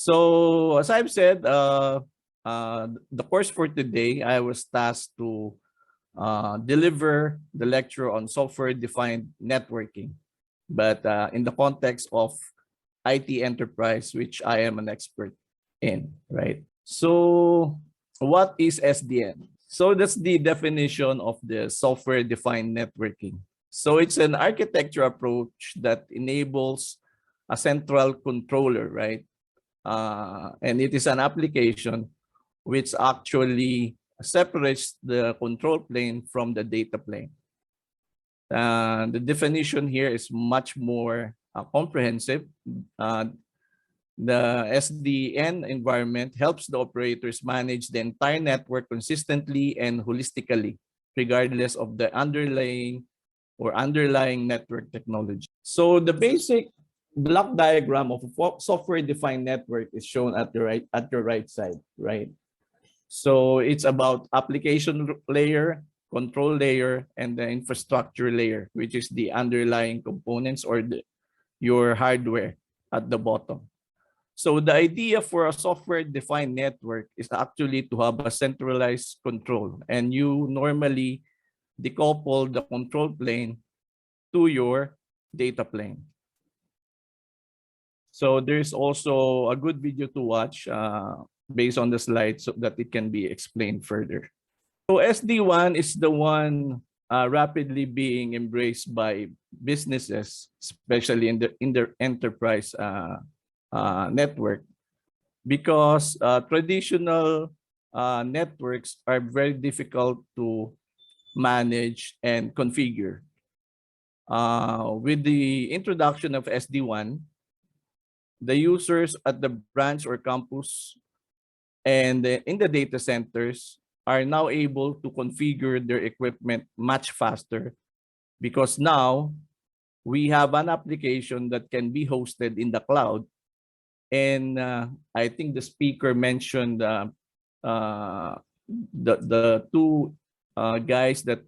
So as I've said, the course for today, I was tasked to deliver the lecture on software-defined networking, but in the context of IT enterprise, which I am an expert in, right? So what is SDN? So that's the definition of the software-defined networking. So it's an architecture approach that enables a central controller, right? And it is an application which actually separates the control plane from the data plane. The definition here is much more comprehensive. The SDN environment helps the operators manage the entire network consistently and holistically, regardless of the underlying network technology. So the basic block diagram of a software-defined network is shown at the right side, right? So it's about application layer, control layer, and the infrastructure layer, which is the underlying components or your hardware at the bottom. So the idea for a software-defined network is actually to have a centralized control, and you normally decouple the control plane to your data plane. So there's also a good video to watch based on the slides so that it can be explained further. So SD1 is the one rapidly being embraced by businesses, especially in the enterprise network, because traditional networks are very difficult to manage and configure. With the introduction of SD1, the users at the branch or campus and in the data centers are now able to configure their equipment much faster, because now we have an application that can be hosted in the cloud. And I think the speaker mentioned the two guys that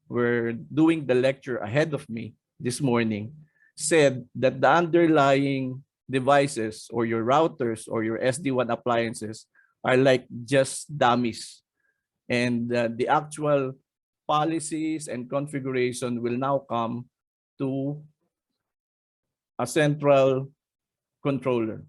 were doing the lecture ahead of me this morning said that the underlying devices or your routers or your SD1 appliances are like just dummies. And the actual policies and configuration will now come to a central controller.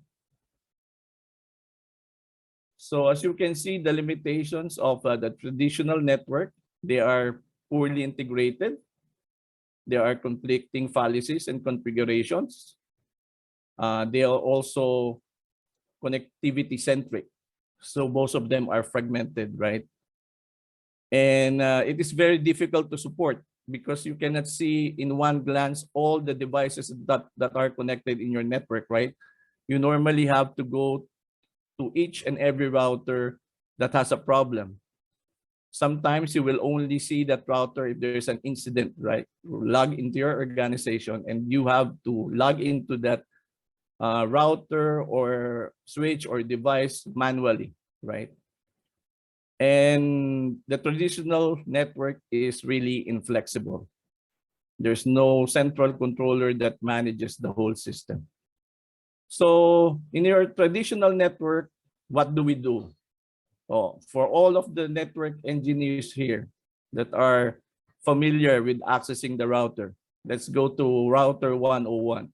So as you can see, the limitations of the traditional network, they are poorly integrated. There are conflicting policies and configurations. They are also connectivity centric. So most of them are fragmented, right? And it is very difficult to support because you cannot see in one glance all the devices that are connected in your network, right? You normally have to go to each and every router that has a problem. Sometimes you will only see that router if there's an incident, right? Log into your organization and you have to log into that router or switch or device manually, right? And the traditional network is really inflexible. There's no central controller that manages the whole system. So in your traditional network, what do we do? Oh, for all of the network engineers here that are familiar with accessing the router, let's go to router 101.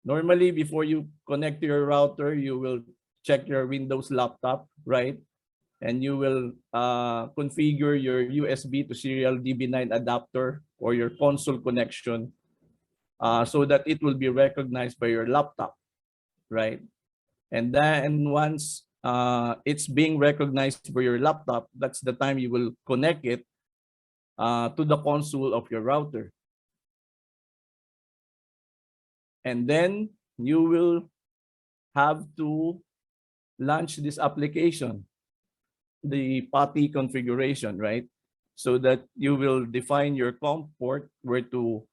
Normally, before you connect to your router, you will check your Windows laptop, right? And you will configure your USB to serial DB9 adapter or your console connection so that it will be recognized by your laptop, right? And then once it's being recognized by your laptop, that's the time you will connect it to the console of your router. And then you will have to launch this application, the PATI configuration, right? So that you will define your COM port where to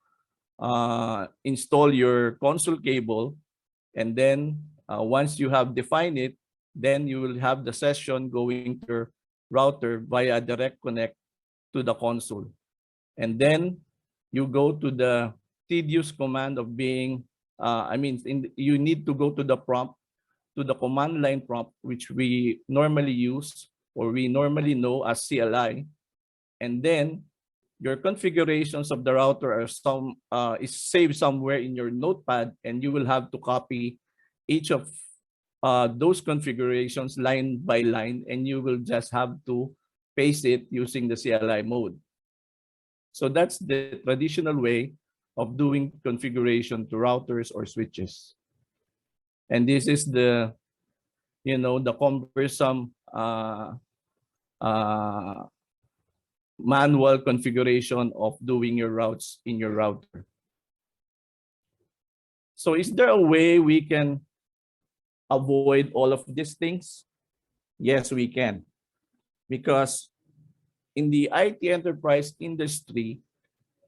install your console cable. And then once you have defined it, then you will have the session going to your router via direct connect to the console. And then you go to the tedious command of being, you need to go to the prompt to the command line prompt, which we normally use or we normally know as CLI. And then your configurations of the router are is saved somewhere in your notepad, and you will have to copy each of those configurations line by line, and you will just have to paste it using the CLI mode. So that's the traditional way of doing configuration to routers or switches. And this is the, the cumbersome manual configuration of doing your routes in your router. So is there a way we can avoid all of these things? Yes, we can. Because in the IT enterprise industry,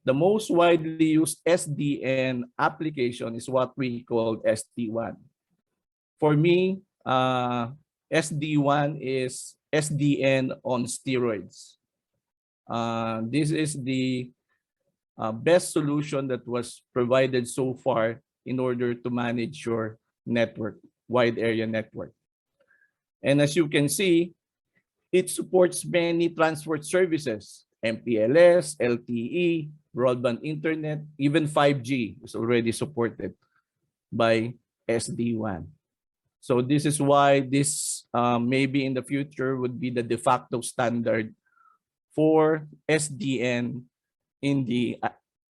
the most widely used SDN application is what we call SD-WAN. For me, SD-WAN is SDN on steroids. This is the best solution that was provided so far in order to manage your network, wide area network. And as you can see, it supports many transport services, MPLS, LTE, broadband internet, even 5G is already supported by SD-WAN. So this is why this maybe in the future would be the de facto standard for SDN in the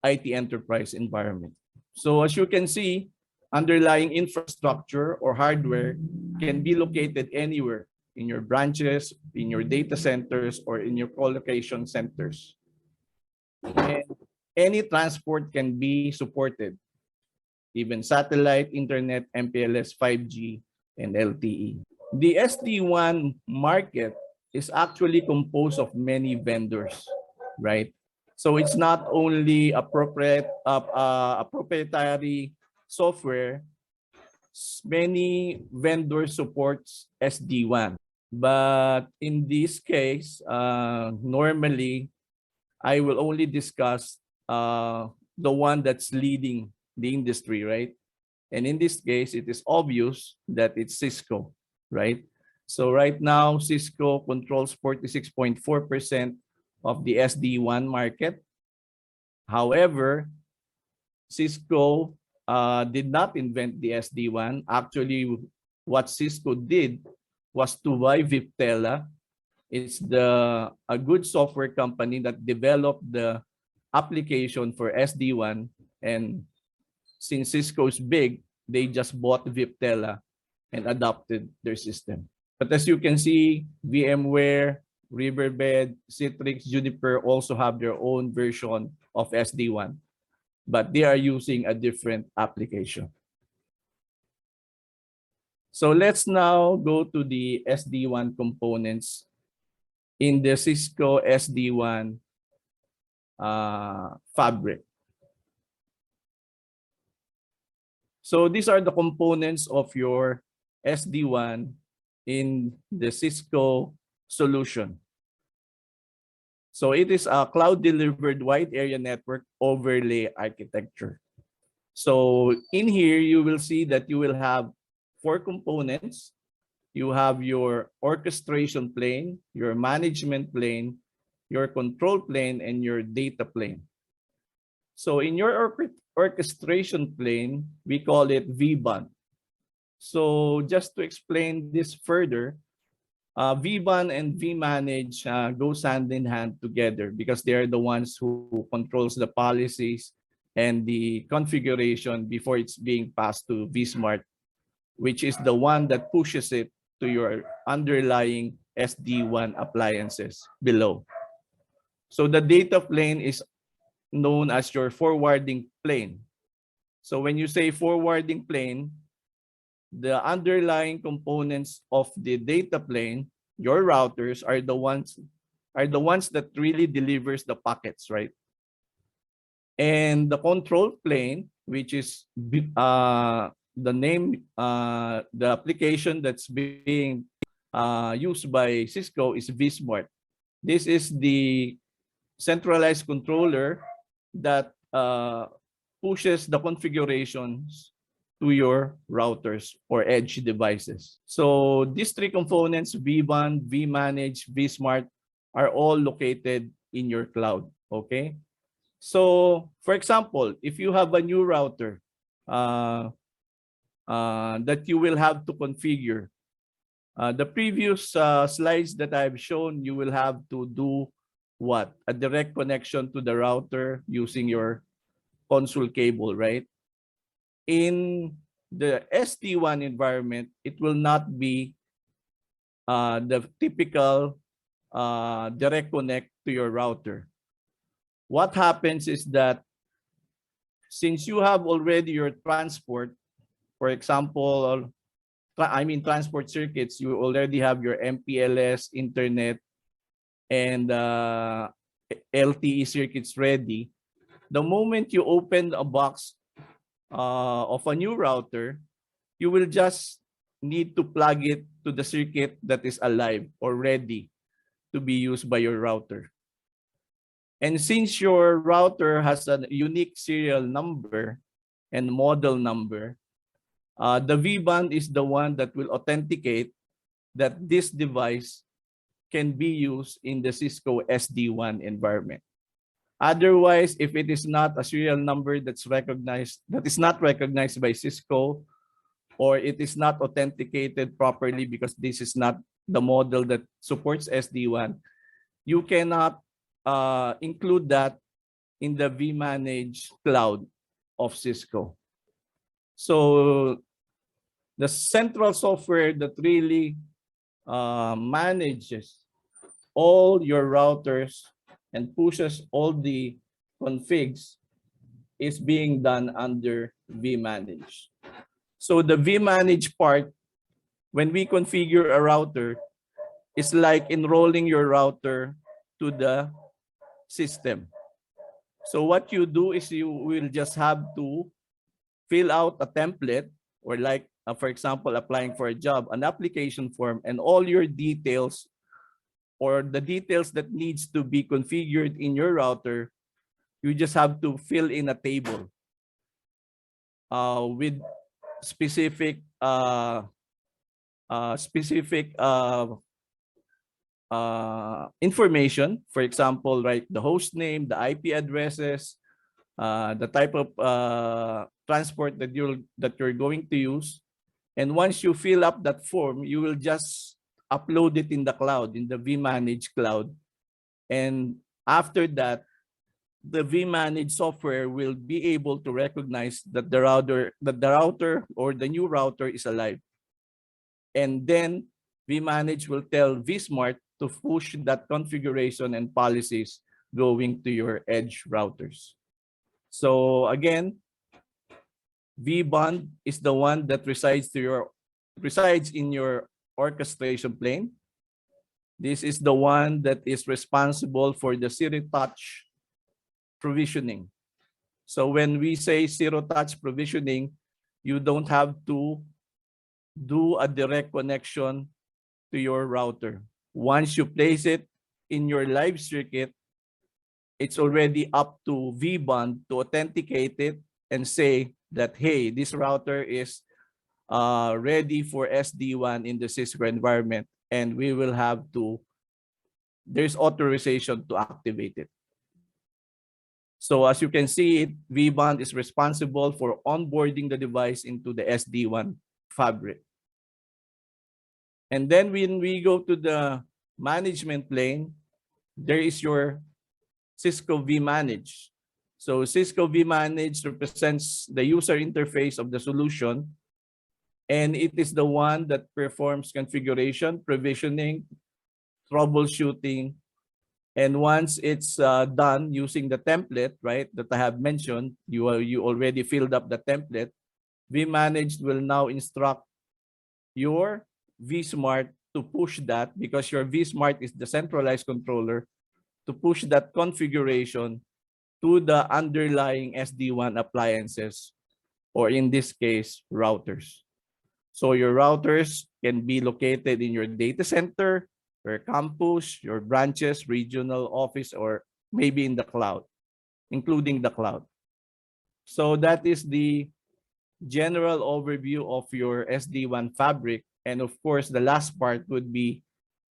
IT enterprise environment. So as you can see, underlying infrastructure or hardware can be located anywhere in your branches, in your data centers, or in your colocation centers. And any transport can be supported, even satellite, internet, MPLS, 5G, and LTE. The SD-WAN market is actually composed of many vendors, right? So it's not only a proprietary software. Many vendors supports SD-WAN. But in this case, normally, I will only discuss the one that's leading the industry, right? And in this case, it is obvious that it's Cisco, right? So right now, Cisco controls 46.4% of the SD-WAN market. However, Cisco did not invent the SD-WAN. Actually, what Cisco did was to buy Viptela. It's a good software company that developed the application for SD-WAN. And since Cisco is big, they just bought Viptela and adopted their system. But as you can see, VMware, Riverbed, Citrix, Juniper also have their own version of SD-WAN, but they are using a different application. So let's now go to the SD-WAN components in the Cisco SD-WAN fabric. So these are the components of your SD-WAN in the Cisco solution. So it is a cloud-delivered wide area network overlay architecture. So in here, you will see that you will have 4 components. You have your orchestration plane, your management plane, your control plane, and your data plane. So in your orchestration plane, we call it vBAN. So just to explain this further, vBAN and vManage goes hand in hand together because they are the ones who controls the policies and the configuration before it's being passed to vSmart, which is the one that pushes it to your underlying SD-WAN appliances below. So the data plane is known as your forwarding plane. So when you say forwarding plane, the underlying components of the data plane, your routers, are the ones that really delivers the packets, right? And the control plane, which is the name, the application that's being used by Cisco, is vSmart. This is the centralized controller that pushes the configurations to your routers or edge devices. So these three components, vBond, vManage, vSmart, are all located in your cloud, okay? So for example, if you have a new router that you will have to configure, the previous slides that I've shown, you will have to do what? A direct connection to the router using your console cable, right? In the SD-WAN environment, it will not be the typical direct connect to your router. What happens is that since you have already your transport, for example, transport circuits, you already have your MPLS, internet, and LTE circuits ready. The moment you open a box of a new router, you will just need to plug it to the circuit that is alive or ready to be used by your router. And since your router has a unique serial number and model number, the vBand is the one that will authenticate that this device can be used in the Cisco SD-WAN environment. Otherwise, if it is not a serial number that is not recognized by Cisco, or it is not authenticated properly because this is not the model that supports SD-WAN, you cannot include that in the vManage cloud of Cisco. So the central software that really manages all your routers and pushes all the configs is being done under vManage. So the vManage part, when we configure a router, is like enrolling your router to the system. So what you do is you will just have to fill out a template, or like, for example, applying for a job, an application form, and all your details or the details that needs to be configured in your router, you just have to fill in a table with specific information. For example, right, the host name, the IP addresses, the type of transport that you're going to use. And once you fill up that form, you will just upload it in the cloud, in the vManage cloud. And after that, the vManage software will be able to recognize that the router or the new router is alive. And then vManage will tell vSmart to push that configuration and policies going to your edge routers. So again, vBond is the one that resides in your orchestration plane. This is the one that is responsible for the zero-touch provisioning. So when we say zero-touch provisioning, you don't have to do a direct connection to your router. Once you place it in your live circuit, it's already up to vBond to authenticate it and say that, hey, this router is ready for SD-WAN in the Cisco environment, and we will have to, there's authorization to activate it. So as you can see, vBond is responsible for onboarding the device into the SD-WAN fabric. And then when we go to the management plane, there is your Cisco vManage. So Cisco vManage represents the user interface of the solution, and it is the one that performs configuration, provisioning, troubleshooting. And once it's done using the template, right, that I have mentioned, you already filled up the template, vManage will now instruct your vSmart to push that, because your vSmart is the centralized controller, to push that configuration to the underlying SD-WAN appliances, or in this case, routers. So your routers can be located in your data center, your campus, your branches, regional office, or maybe in the cloud, including the cloud. So that is the general overview of your SD-WAN fabric. And of course, the last part would be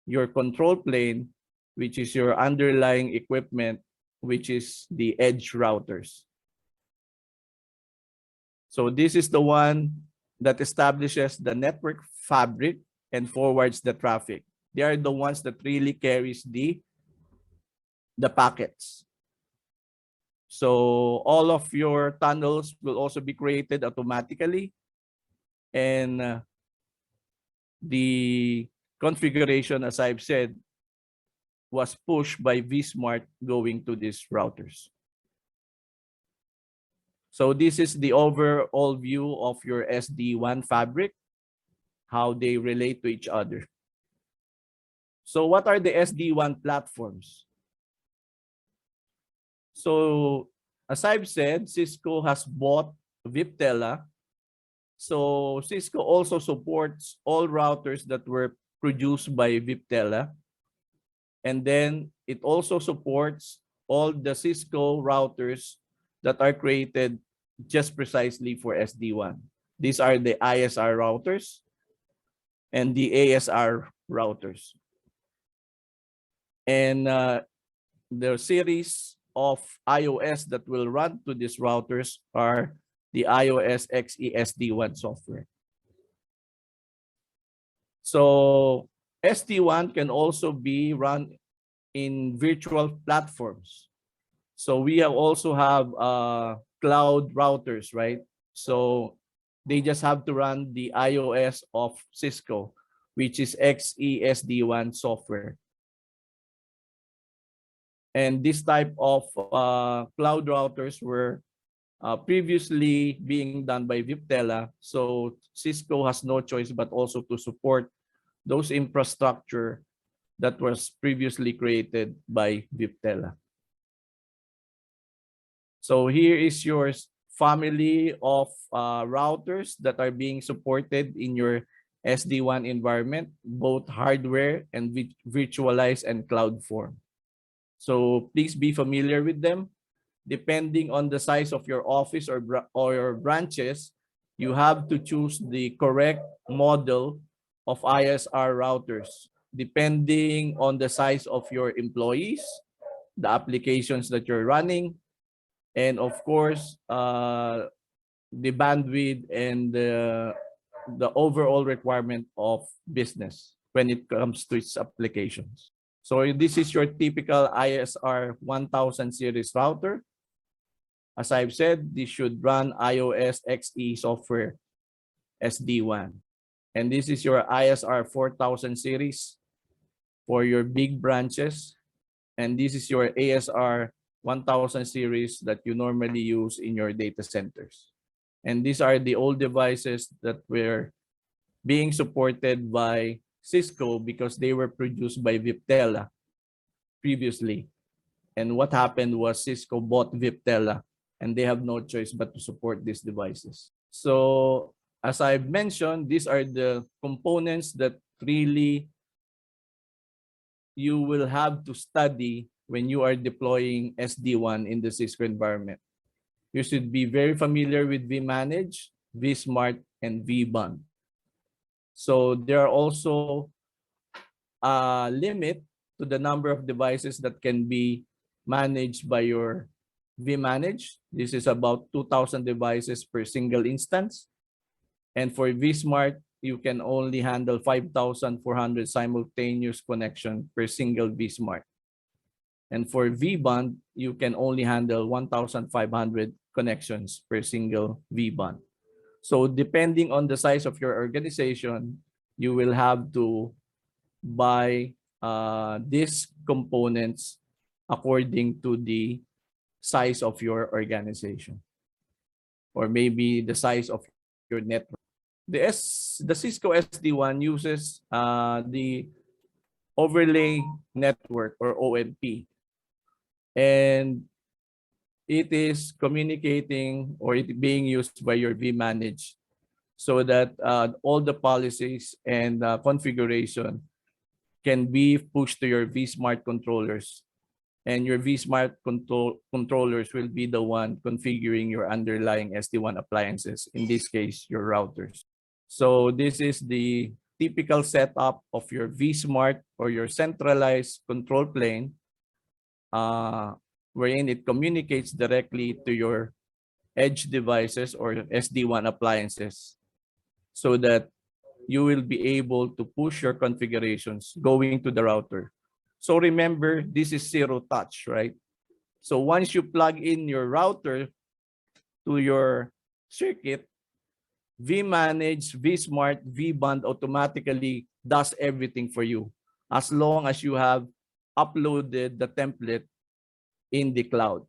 your control plane, which is your underlying equipment, which is the edge routers. So this is the one that establishes the network fabric and forwards the traffic. They are the ones that really carries the packets. So all of your tunnels will also be created automatically, and the configuration, as I've said, was pushed by vSmart going to these routers. So this is the overall view of your SD-WAN fabric, how they relate to each other. So what are the SD-WAN platforms? So as I've said, Cisco has bought Viptela. So Cisco also supports all routers that were produced by Viptela. And then it also supports all the Cisco routers that are created just precisely for SD-WAN. These are the ISR routers and the ASR routers. And the series of iOS that will run to these routers are the iOS XE SD-WAN software. So SD-WAN can also be run in virtual platforms. So we also have cloud routers, right? So they just have to run the iOS of Cisco, which is XE SD-WAN software. And this type of cloud routers were previously being done by Viptela. So Cisco has no choice but also to support those infrastructure that was previously created by Viptela. So here is your family of routers that are being supported in your SD-WAN environment, both hardware and virtualized and cloud form. So please be familiar with them. Depending on the size of your office or your branches, you have to choose the correct model of ISR routers, depending on the size of your employees, the applications that you're running, and of course, the bandwidth and the overall requirement of business when it comes to its applications. So this is your typical ISR 1000 series router. As I've said, this should run iOS XE software SD-WAN. And this is your ISR 4000 series for your big branches. And this is your ASR 1000 series that you normally use in your data centers. And these are the old devices that were being supported by Cisco because they were produced by Viptela previously. And what happened was Cisco bought Viptela and they have no choice but to support these devices. So as I've mentioned, these are the components that really you will have to study when you are deploying SD-WAN in the Cisco environment. You should be very familiar with vManage, vSmart, and vBond. So there are also a limit to the number of devices that can be managed by your vManage. This is about 2,000 devices per single instance. And for vSmart, you can only handle 5,400 simultaneous connection per single vSmart. And for vBond, you can only handle 1,500 connections per single vBond. So depending on the size of your organization, you will have to buy these components according to the size of your organization, or maybe the size of your network. The Cisco SD-WAN uses the overlay network or ONP, and it is communicating or it being used by your vManage so that all the policies and configuration can be pushed to your vSmart controllers and your vSmart controllers will be the one configuring your underlying SD-WAN appliances, in this case, your routers. So this is the typical setup of your vSmart or your centralized control plane, wherein it communicates directly to your edge devices or SD-WAN appliances, so that you will be able to push your configurations going to the router. So remember, this is zero touch, right? So once you plug in your router to your circuit, vManage, vSmart, vBond automatically does everything for you, as long as you have uploaded the template in the cloud.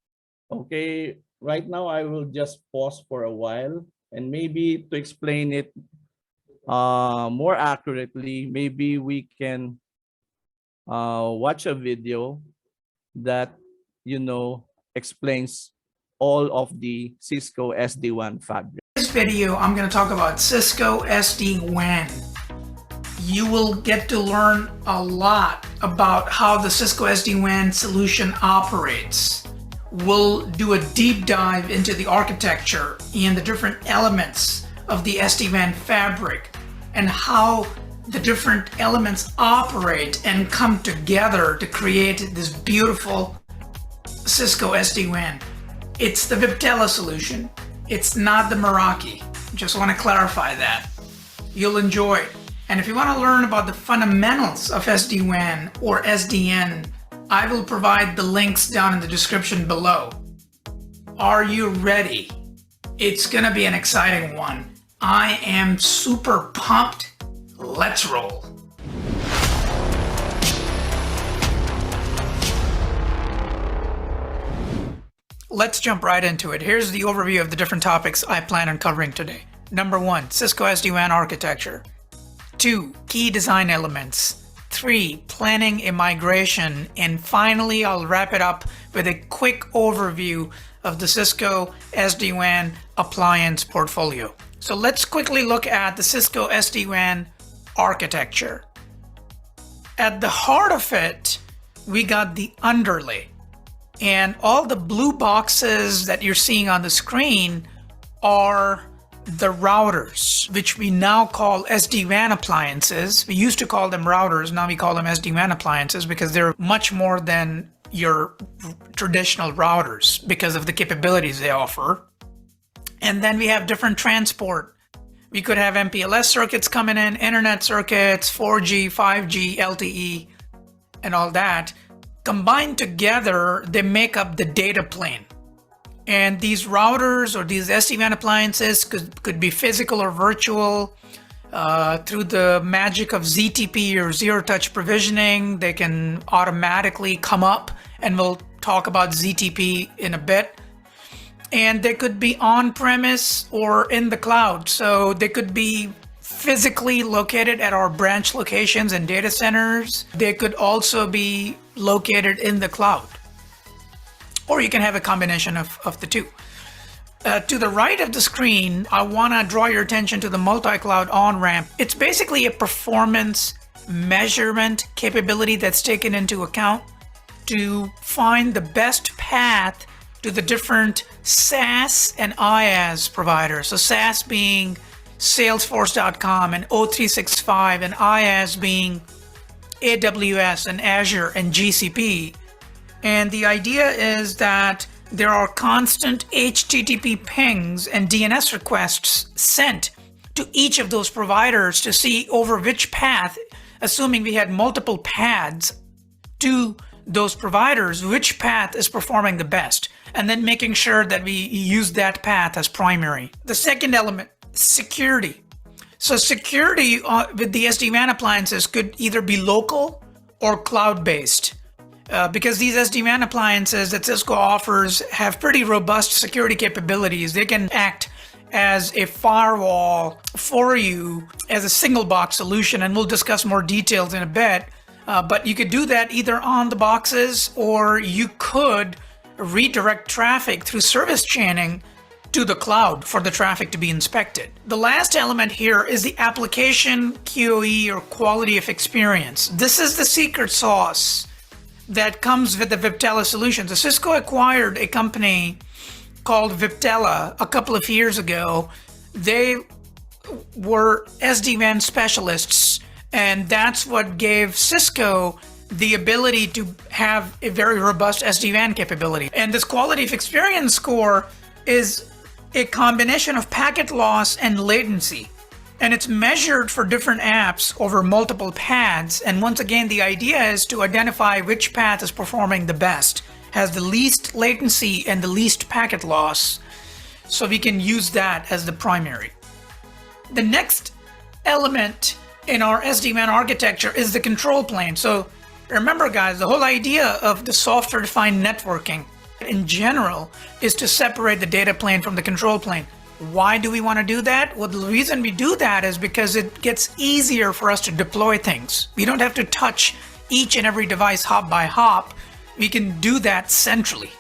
Okay, right now I will just pause for a while, and maybe to explain it more accurately, maybe we can watch a video that, explains all of the Cisco SD-WAN fabric. In this video, I'm going to talk about Cisco SD-WAN. You will get to learn a lot about how the Cisco SD-WAN solution operates. We'll do a deep dive into the architecture and the different elements of the SD-WAN fabric and how the different elements operate and come together to create this beautiful Cisco SD-WAN. It's the Viptela solution. It's not the Meraki. Just want to clarify that. You'll enjoy it. And if you want to learn about the fundamentals of SD-WAN or SDN, I will provide the links down in the description below. Are you ready? It's gonna be an exciting one. I am super pumped. Let's roll. Let's jump right into it. Here's the overview of the different topics I plan on covering today. Number 1, Cisco SD-WAN architecture. 2, key design elements. 3, planning a migration. And finally, I'll wrap it up with a quick overview of the Cisco SD-WAN appliance portfolio. So let's quickly look at the Cisco SD-WAN architecture. At the heart of it, we got the underlay. And all the blue boxes that you're seeing on the screen are the routers, which we now call SD-WAN appliances. We used to call them routers, now we call them SD-WAN appliances because they're much more than your traditional routers because of the capabilities they offer. And then we have different transport. We could have MPLS circuits coming in, internet circuits, 4G, 5G, LTE, and all that. Combined together, they make up the data plane. And these routers or these SD-WAN appliances could be physical or virtual. Through the magic of ZTP or zero-touch provisioning, they can automatically come up, and we'll talk about ZTP in a bit. And they could be on-premise or in the cloud. So they could be physically located at our branch locations and data centers. They could also be located in the cloud. Or you can have a combination of the two. To the right of the screen, I want to draw your attention to the multi-cloud on-ramp. It's basically a performance measurement capability that's taken into account to find the best path to the different SaaS and IaaS providers. So SaaS being Salesforce.com and O365, and IaaS being AWS and Azure and GCP. And the idea is that there are constant HTTP pings and DNS requests sent to each of those providers to see over which path, assuming we had multiple paths to those providers, which path is performing the best, and then making sure that we use that path as primary. The second element, security. So security with the SD-WAN appliances could either be local or cloud-based. Because these SD-WAN appliances that Cisco offers have pretty robust security capabilities. They can act as a firewall for you as a single box solution, and we'll discuss more details in a bit. But you could do that either on the boxes, or you could redirect traffic through service chaining to the cloud for the traffic to be inspected. The last element here is the application QoE, or quality of experience. This is the secret sauce that comes with the Viptela solution. So Cisco acquired a company called Viptela a couple of years ago. They were SD-WAN specialists, and that's what gave Cisco the ability to have a very robust SD-WAN capability. And this quality of experience score is a combination of packet loss and latency. And it's measured for different apps over multiple paths. And once again, the idea is to identify which path is performing the best, has the least latency and the least packet loss. So we can use that as the primary. The next element in our SD-WAN architecture is the control plane. So remember, guys, the whole idea of the software-defined networking in general is to separate the data plane from the control plane. Why do we want to do that? Well, the reason we do that is because it gets easier for us to deploy things. We don't have to touch each and every device hop by hop. We can do that centrally.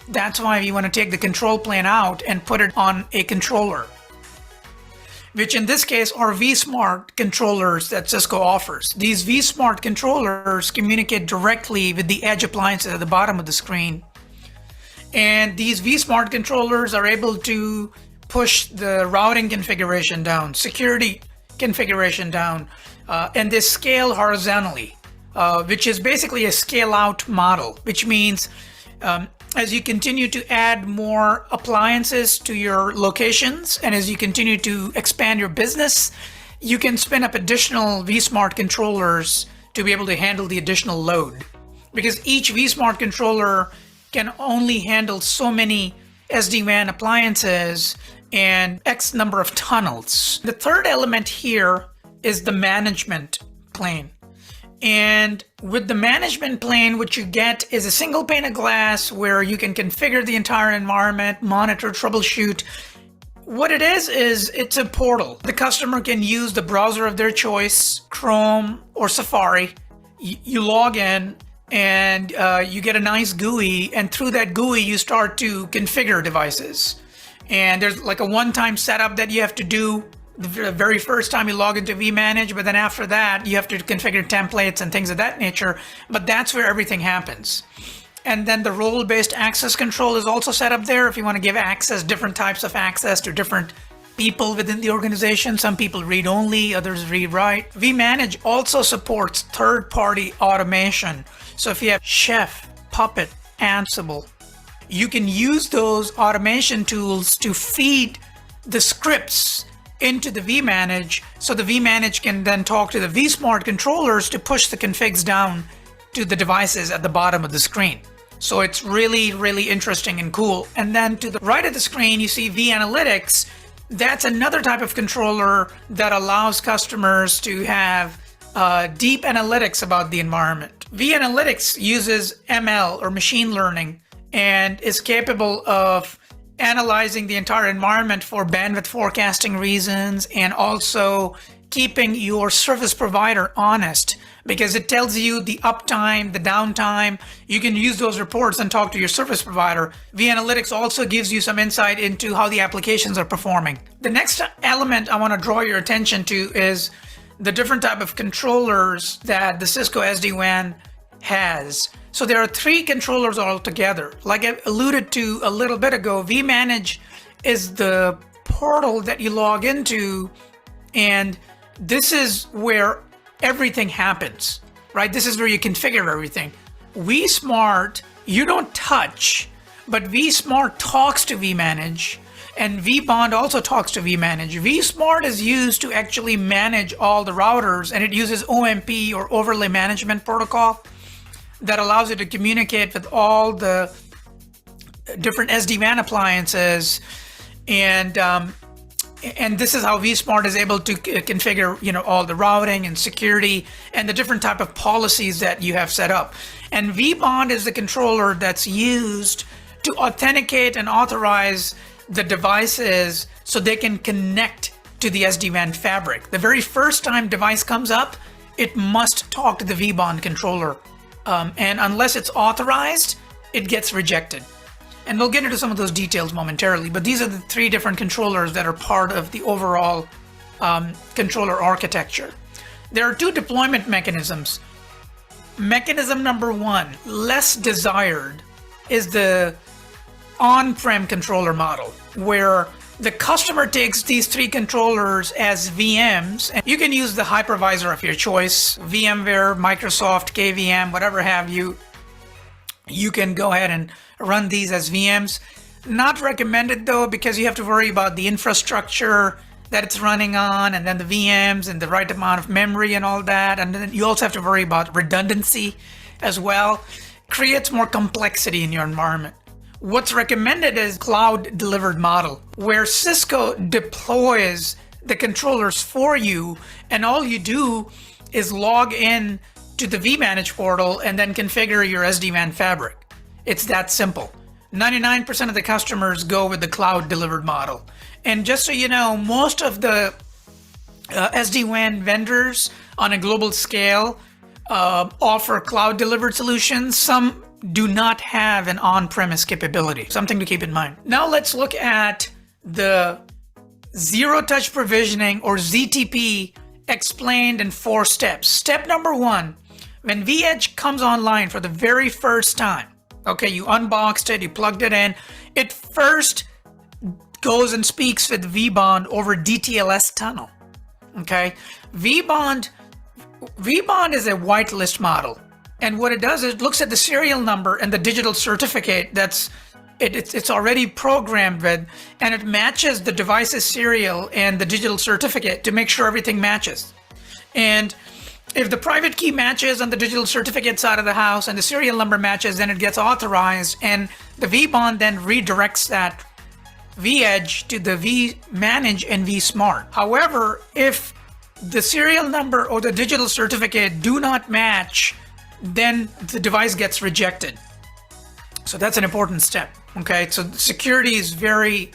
That's why we want to take the control plane out and put it on a controller, which in this case are vSmart controllers that Cisco offers. These vSmart controllers communicate directly with the edge appliances at the bottom of the screen. And these vSmart controllers are able to push the routing configuration down, security configuration down, and they scale horizontally, which is basically a scale out model, which means as you continue to add more appliances to your locations and as you continue to expand your business, you can spin up additional vSmart controllers to be able to handle the additional load. Because each vSmart controller can only handle so many SD-WAN appliances and X number of tunnels. The third element here is the management plane. And with the management plane, what you get is a single pane of glass where you can configure the entire environment, monitor, troubleshoot. What it is it's a portal. The customer can use the browser of their choice, Chrome or Safari. You log in and you get a nice GUI, and through that GUI, you start to configure devices. And there's like a one-time setup that you have to do the very first time you log into vManage, but then after that, you have to configure templates and things of that nature. But that's where everything happens. And then the role-based access control is also set up there if you want to give access, different types of access to different people within the organization. Some people read only, others read write. vManage also supports third-party automation. So if you have Chef, Puppet, Ansible, you can use those automation tools to feed the scripts into the vManage, so the vManage can then talk to the vSmart controllers to push the configs down to the devices at the bottom of the screen. So it's really, really interesting and cool. And then to the right of the screen, you see vAnalytics. That's another type of controller that allows customers to have deep analytics about the environment. vAnalytics uses ML or machine learning and is capable of analyzing the entire environment for bandwidth forecasting reasons and also keeping your service provider honest, because it tells you the uptime, the downtime. You can use those reports and talk to your service provider. vAnalytics also gives you some insight into how the applications are performing. The next element I want to draw your attention to is the different type of controllers that the Cisco SD-WAN has. So there are 3 controllers altogether. Like I alluded to a little bit ago, vManage is the portal that you log into, and this is where everything happens, right? This is where you configure everything. vSmart, you don't touch, but vSmart talks to vManage, and vBond also talks to vManage. vSmart is used to actually manage all the routers, and it uses OMP or Overlay Management Protocol that allows it to communicate with all the different SD-WAN appliances, and this is how vSmart is able to configure, all the routing and security and the different type of policies that you have set up. And vBond is the controller that's used to authenticate and authorize the devices so they can connect to the SD-WAN fabric. The very first time device comes up, it must talk to the vBond controller. And unless it's authorized, it gets rejected. And we'll get into some of those details momentarily, but these are the 3 different controllers that are part of the overall controller architecture. There are 2 deployment mechanisms. Mechanism number one, less desired, is the on-prem controller model, where the customer takes these three controllers as VMs, and you can use the hypervisor of your choice, VMware, Microsoft, KVM, whatever have you. You can go ahead and run these as VMs. Not recommended though, because you have to worry about the infrastructure that it's running on, and then the VMs and the right amount of memory and all that. And then you also have to worry about redundancy as well. Creates more complexity in your environment. What's recommended is cloud delivered model, where Cisco deploys the controllers for you, and all you do is log in to the vManage portal and then configure your SD-WAN fabric. It's that simple. 99% of the customers go with the cloud delivered model. And just so you know, most of the SD-WAN vendors on a global scale offer cloud delivered solutions. Some do not have an on-premise capability. Something to keep in mind. Now let's look at the zero touch provisioning, or ZTP, explained in 4 steps. Step number 1, when vEdge comes online for the very first time, okay, you unboxed it, you plugged it in, it first goes and speaks with vBond over DTLS tunnel. Okay, vBond is a whitelist model, and what it does is it looks at the serial number and the digital certificate it's already programmed with, and it matches the device's serial and the digital certificate to make sure everything matches. And if the private key matches on the digital certificate side of the house and the serial number matches, then it gets authorized, and the vBond then redirects that vEdge to the vManage and vSmart. However, if the serial number or the digital certificate do not match, then the device gets rejected. So that's an important step. Okay, so security is very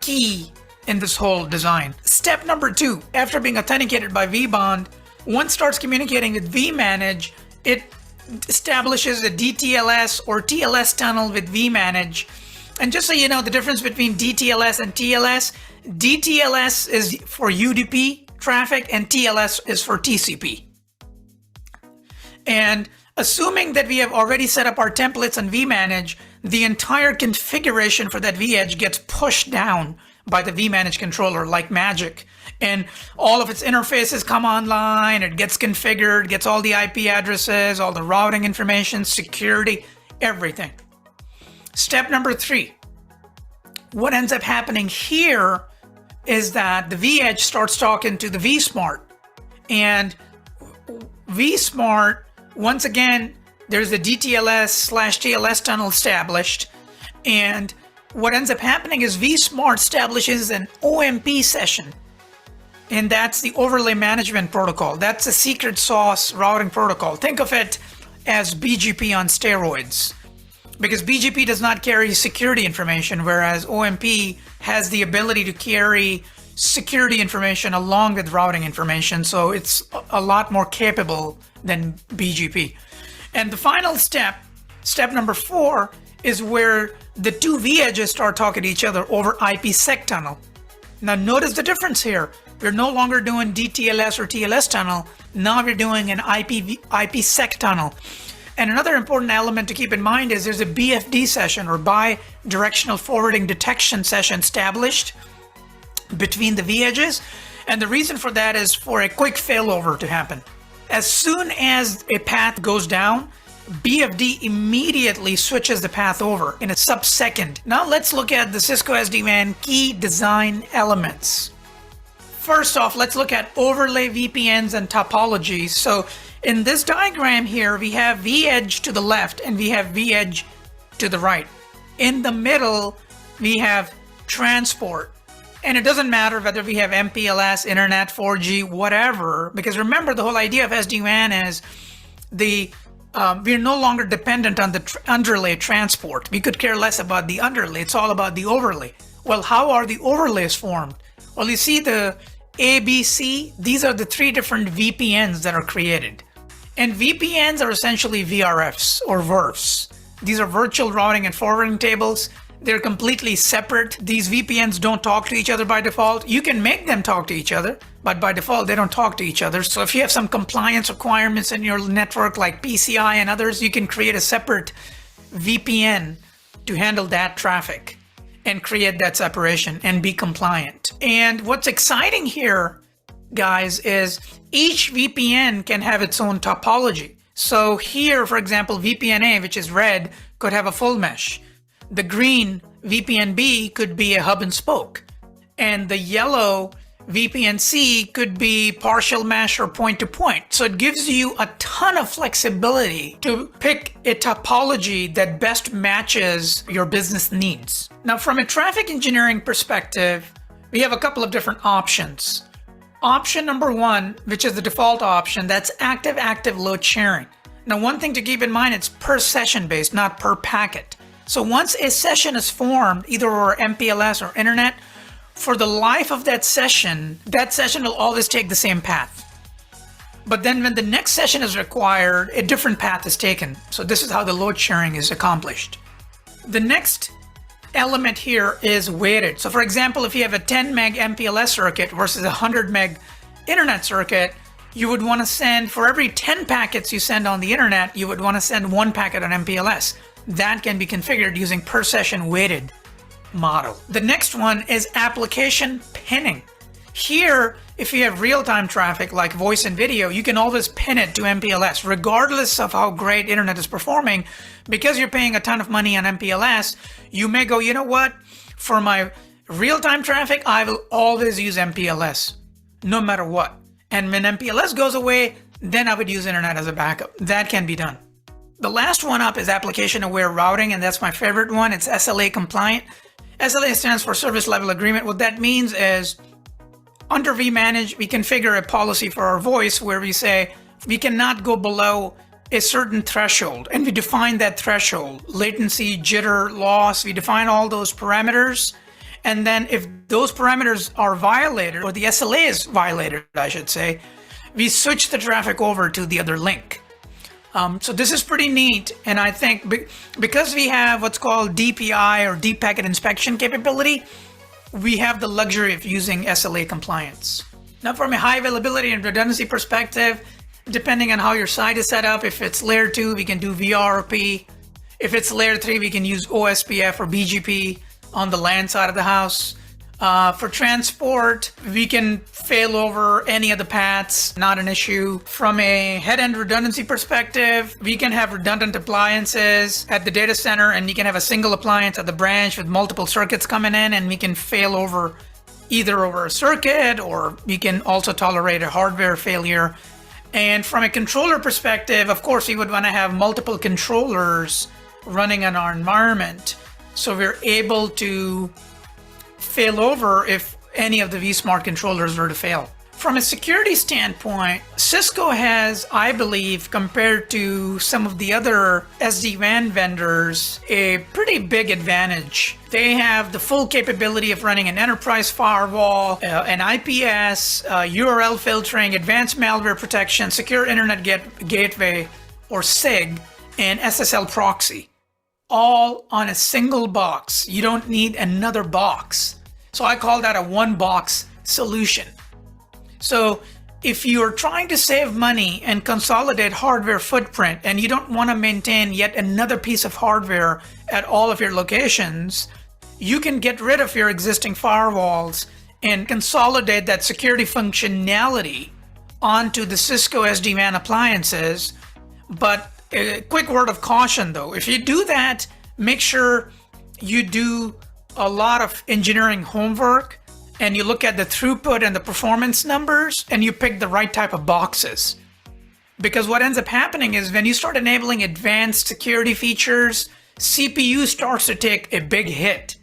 key in this whole design. Step number 2, after being authenticated by vBond, once starts communicating with vManage, it establishes a DTLS or TLS tunnel with vManage. And just so you know the difference between DTLS and TLS, DTLS is for UDP traffic and TLS is for TCP. And assuming that we have already set up our templates on vManage, the entire configuration for that vEdge gets pushed down by the vManage controller like magic. And all of its interfaces come online, it gets configured, gets all the IP addresses, all the routing information, security, everything. Step number 3. What ends up happening here is that the vEdge starts talking to the vSmart. And vSmart, once again, there's the DTLS/TLS tunnel established. And what ends up happening is vSmart establishes an OMP session. And that's the overlay management protocol. That's a secret sauce routing protocol. Think of it as BGP on steroids, because BGP does not carry security information, whereas OMP has the ability to carry security information along with routing information. So it's a lot more capable than BGP. And the final step, step number 4, is where the two vEdges start talking to each other over IPsec tunnel. Now notice the difference here. We're no longer doing DTLS or TLS tunnel. Now we're doing an IPsec tunnel. And another important element to keep in mind is there's a BFD session, or bi-directional forwarding detection session, established between the vEdges. And the reason for that is for a quick failover to happen. As soon as a path goes down, BFD immediately switches the path over in a sub-second. Now let's look at the Cisco SD-WAN key design elements. First off, let's look at overlay VPNs and topologies. So in this diagram here, we have vEdge to the left and we have vEdge to the right. In the middle, we have transport. And it doesn't matter whether we have MPLS, Internet, 4G, whatever, because remember the whole idea of SD-WAN is we're no longer dependent on the underlay transport. We could care less about the underlay. It's all about the overlay. Well, how are the overlays formed? Well, you see the A, B, C, these are the 3 different VPNs that are created. And VPNs are essentially VRFs or VRFs. These are virtual routing and forwarding tables. They're completely separate. These VPNs don't talk to each other by default. You can make them talk to each other, but by default, they don't talk to each other. So if you have some compliance requirements in your network like PCI and others, you can create a separate VPN to handle that traffic and create that separation and be compliant. And what's exciting here, guys, is each VPN can have its own topology. So here, for example, VPN-A, which is red, could have a full mesh. The green VPN-B could be a hub and spoke. And the yellow VPN-C could be partial mesh or point-to-point. So it gives you a ton of flexibility to pick a topology that best matches your business needs. Now, from a traffic engineering perspective, we have a couple of different options. Option number one, which is the default option, that's active-active load sharing. Now, one thing to keep in mind, it's per session based, not per packet. So once a session is formed, either over MPLS or internet, for the life of that session will always take the same path. But then when the next session is required, a different path is taken. So this is how the load sharing is accomplished. The next element here is weighted. So for example, if you have a 10 meg MPLS circuit versus a 100 meg internet circuit, you would want to send, for every 10 packets you send on the internet, you would want to send 1 packet on MPLS. That can be configured using per session weighted model. The next one is application pinning. Here, if you have real-time traffic like voice and video, you can always pin it to MPLS, regardless of how great internet is performing. Because you're paying a ton of money on MPLS, you may go, you know what? For my real-time traffic, I will always use MPLS, no matter what. And when MPLS goes away, then I would use internet as a backup. That can be done. The last one up is application-aware routing, and that's my favorite one. It's SLA compliant. SLA stands for Service Level Agreement. What that means is, under vManage, we configure a policy for our voice where we say we cannot go below a certain threshold, and we define that threshold, latency, jitter, loss. We define all those parameters, and then if those parameters are violated, or the SLA is violated, I should say, we switch the traffic over to the other link. So this is pretty neat, and I think because we have what's called DPI or Deep Packet Inspection capability, we have the luxury of using SLA compliance. Now, from a high availability and redundancy perspective, depending on how your site is set up, if it's layer 2, we can do VRP. If it's layer 3, we can use OSPF or BGP on the LAN side of the house. For transport, we can fail over any of the paths, not an issue. From a head-end redundancy perspective, we can have redundant appliances at the data center, and you can have a single appliance at the branch with multiple circuits coming in, and we can fail over either over a circuit, or we can also tolerate a hardware failure. And from a controller perspective, of course, we would want to have multiple controllers running in our environment, so we're able to fail over if any of the vSmart controllers were to fail. From a security standpoint, Cisco has, I believe, compared to some of the other SD-WAN vendors, a pretty big advantage. They have the full capability of running an enterprise firewall, an IPS, URL filtering, advanced malware protection, secure internet gateway, or SIG, and SSL proxy, all on a single box. You don't need another box. So I call that a one-box solution. So if you're trying to save money and consolidate hardware footprint, and you don't want to maintain yet another piece of hardware at all of your locations, you can get rid of your existing firewalls and consolidate that security functionality onto the Cisco SD-WAN appliances. But a quick word of caution though, if you do that, make sure you do a lot of engineering homework, and you look at the throughput and the performance numbers, and you pick the right type of boxes. Because what ends up happening is when you start enabling advanced security features, CPU starts to take a big hit.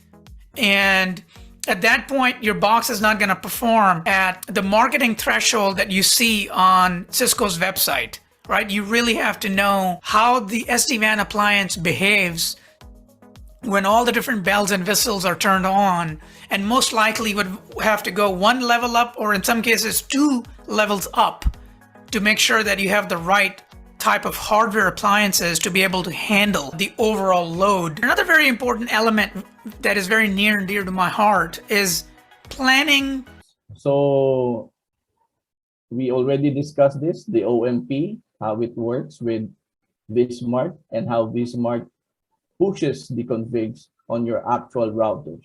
And at that point, your box is not going to perform at the marketing threshold that you see on Cisco's website, right? You really have to know how the SD-WAN appliance behaves when all the different bells and whistles are turned on, and most likely would have to go one level up, or in some cases 2 levels up, to make sure that you have the right type of hardware appliances to be able to handle the overall load. Another very important element that is very near and dear to my heart is planning. So we already discussed this, the OMP, how it works with vSmart and how vSmart pushes the configs on your actual routers.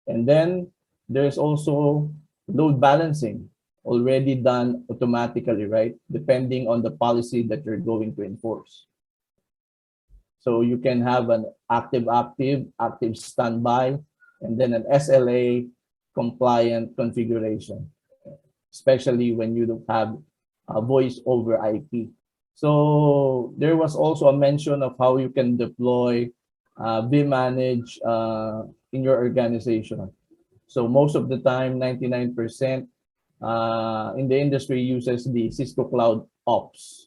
And then there's also load balancing already done automatically, right? Depending on the policy that you're going to enforce. So you can have an active standby, and then an SLA compliant configuration, especially when you don't have a voice over IP. So there was also a mention of how you can deploy vManage in your organization. So most of the time, 99% in the industry uses the Cisco Cloud Ops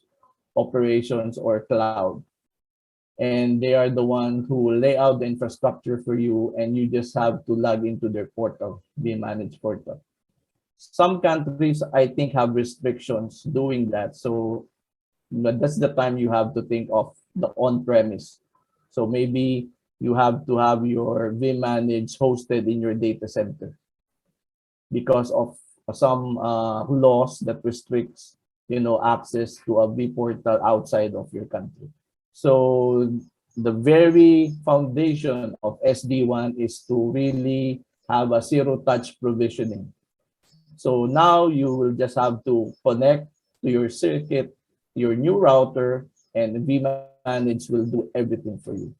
operations or cloud. And they are the ones who will lay out the infrastructure for you, and you just have to log into their portal, vManage portal. Some countries, I think, have restrictions doing that. So but that's the time you have to think of the on-premise. So maybe you have to have your vManage hosted in your data center because of some laws that restricts, access to a vPortal outside of your country. So the very foundation of SD-WAN is to really have a zero-touch provisioning. So now you will just have to connect to your circuit, your new router, and vManage will do everything for you.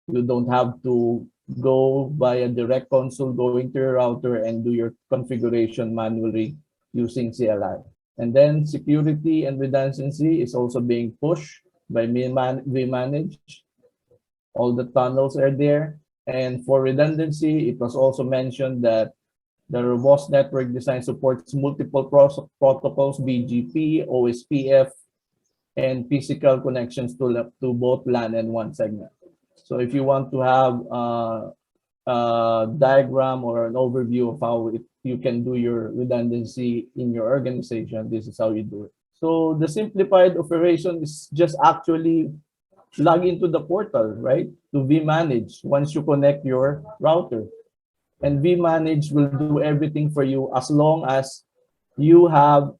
You don't have to go via direct console, go into your router and do your configuration manually using CLI. And then security and redundancy is also being pushed by vManage. All the tunnels are there. And for redundancy, it was also mentioned that the robust network design supports multiple protocols, BGP, OSPF, and physical connections to both LAN and WAN segment. So if you want to have a diagram or an overview of how you can do your redundancy in your organization, this is how you do it. So the simplified operation is just actually log into the portal, right? To vManage once you connect your router. And vManage will do everything for you as long as you have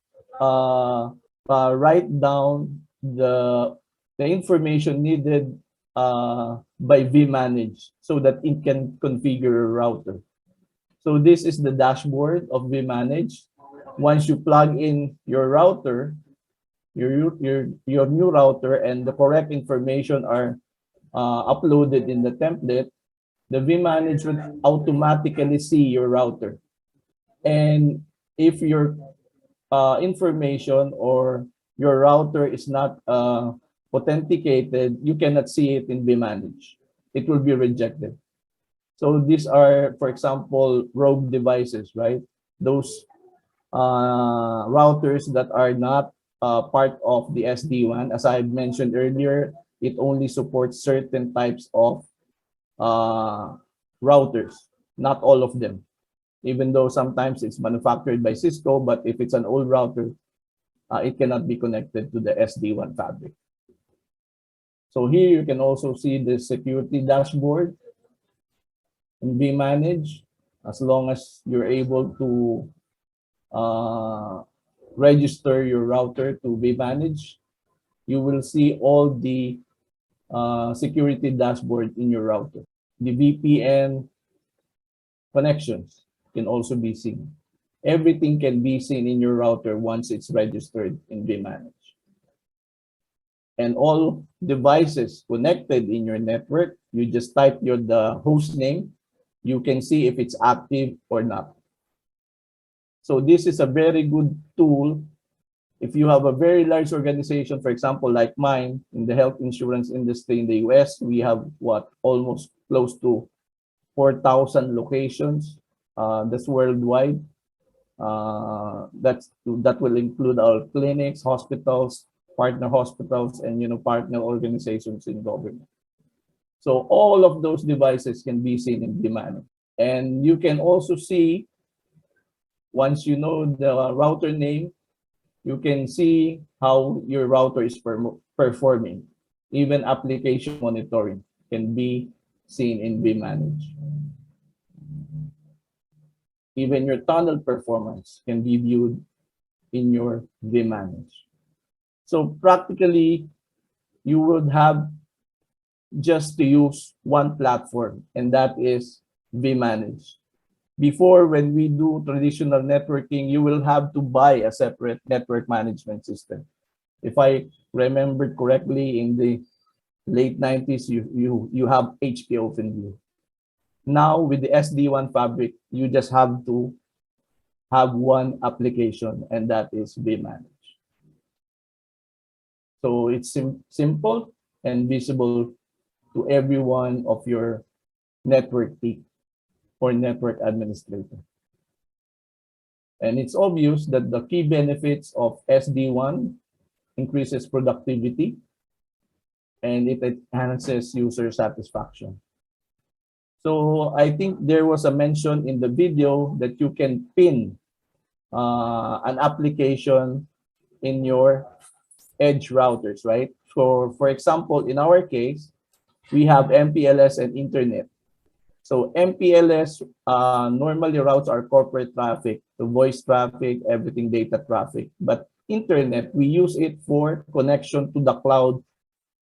write down the information needed by vManage so that it can configure a router. So this is the dashboard of vManage. Once you plug in your router, your new router, and the correct information are uploaded in the template, the vManage will automatically see your router. And if your information or your router is not authenticated, you cannot see it in vManage. It will be rejected. So these are, for example, rogue devices, right? Those routers that are not part of the SD-WAN. As I mentioned earlier, it only supports certain types of routers, not all of them. Even though sometimes it's manufactured by Cisco, but if it's an old router, it cannot be connected to the SD-WAN fabric. So here you can also see the security dashboard in vManage. As long as you're able to register your router to vManage, you will see all the security dashboard in your router. The VPN connections can also be seen. Everything can be seen in your router once it's registered in vManage. And all devices connected in your network, you just type the host name. You can see if it's active or not. So this is a very good tool. If you have a very large organization, for example, like mine in the health insurance industry in the US, we have almost close to 4,000 locations. That's worldwide. That will include our clinics, hospitals, partner hospitals, and partner organizations in government. So all of those devices can be seen in vManage. And you can also see, once you know the router name, you can see how your router is performing. Even application monitoring can be seen in vManage. Even your tunnel performance can be viewed in your vManage. So practically, you would have just to use one platform, and that is vManage. Before, when we do traditional networking, you will have to buy a separate network management system. If I remember correctly, in the late 90s, you have HP OpenView. Now, with the SD-WAN fabric, you just have to have one application, and that is vManage. So it's simple and visible to every one of your network team or network administrator. And it's obvious that the key benefits of SD-WAN increases productivity and it enhances user satisfaction. So I think there was a mention in the video that you can pin an application in your edge routers, right? So for example, in our case, we have MPLS and internet. So MPLS normally routes our corporate traffic, the voice traffic, everything data traffic. But internet, we use it for connection to the cloud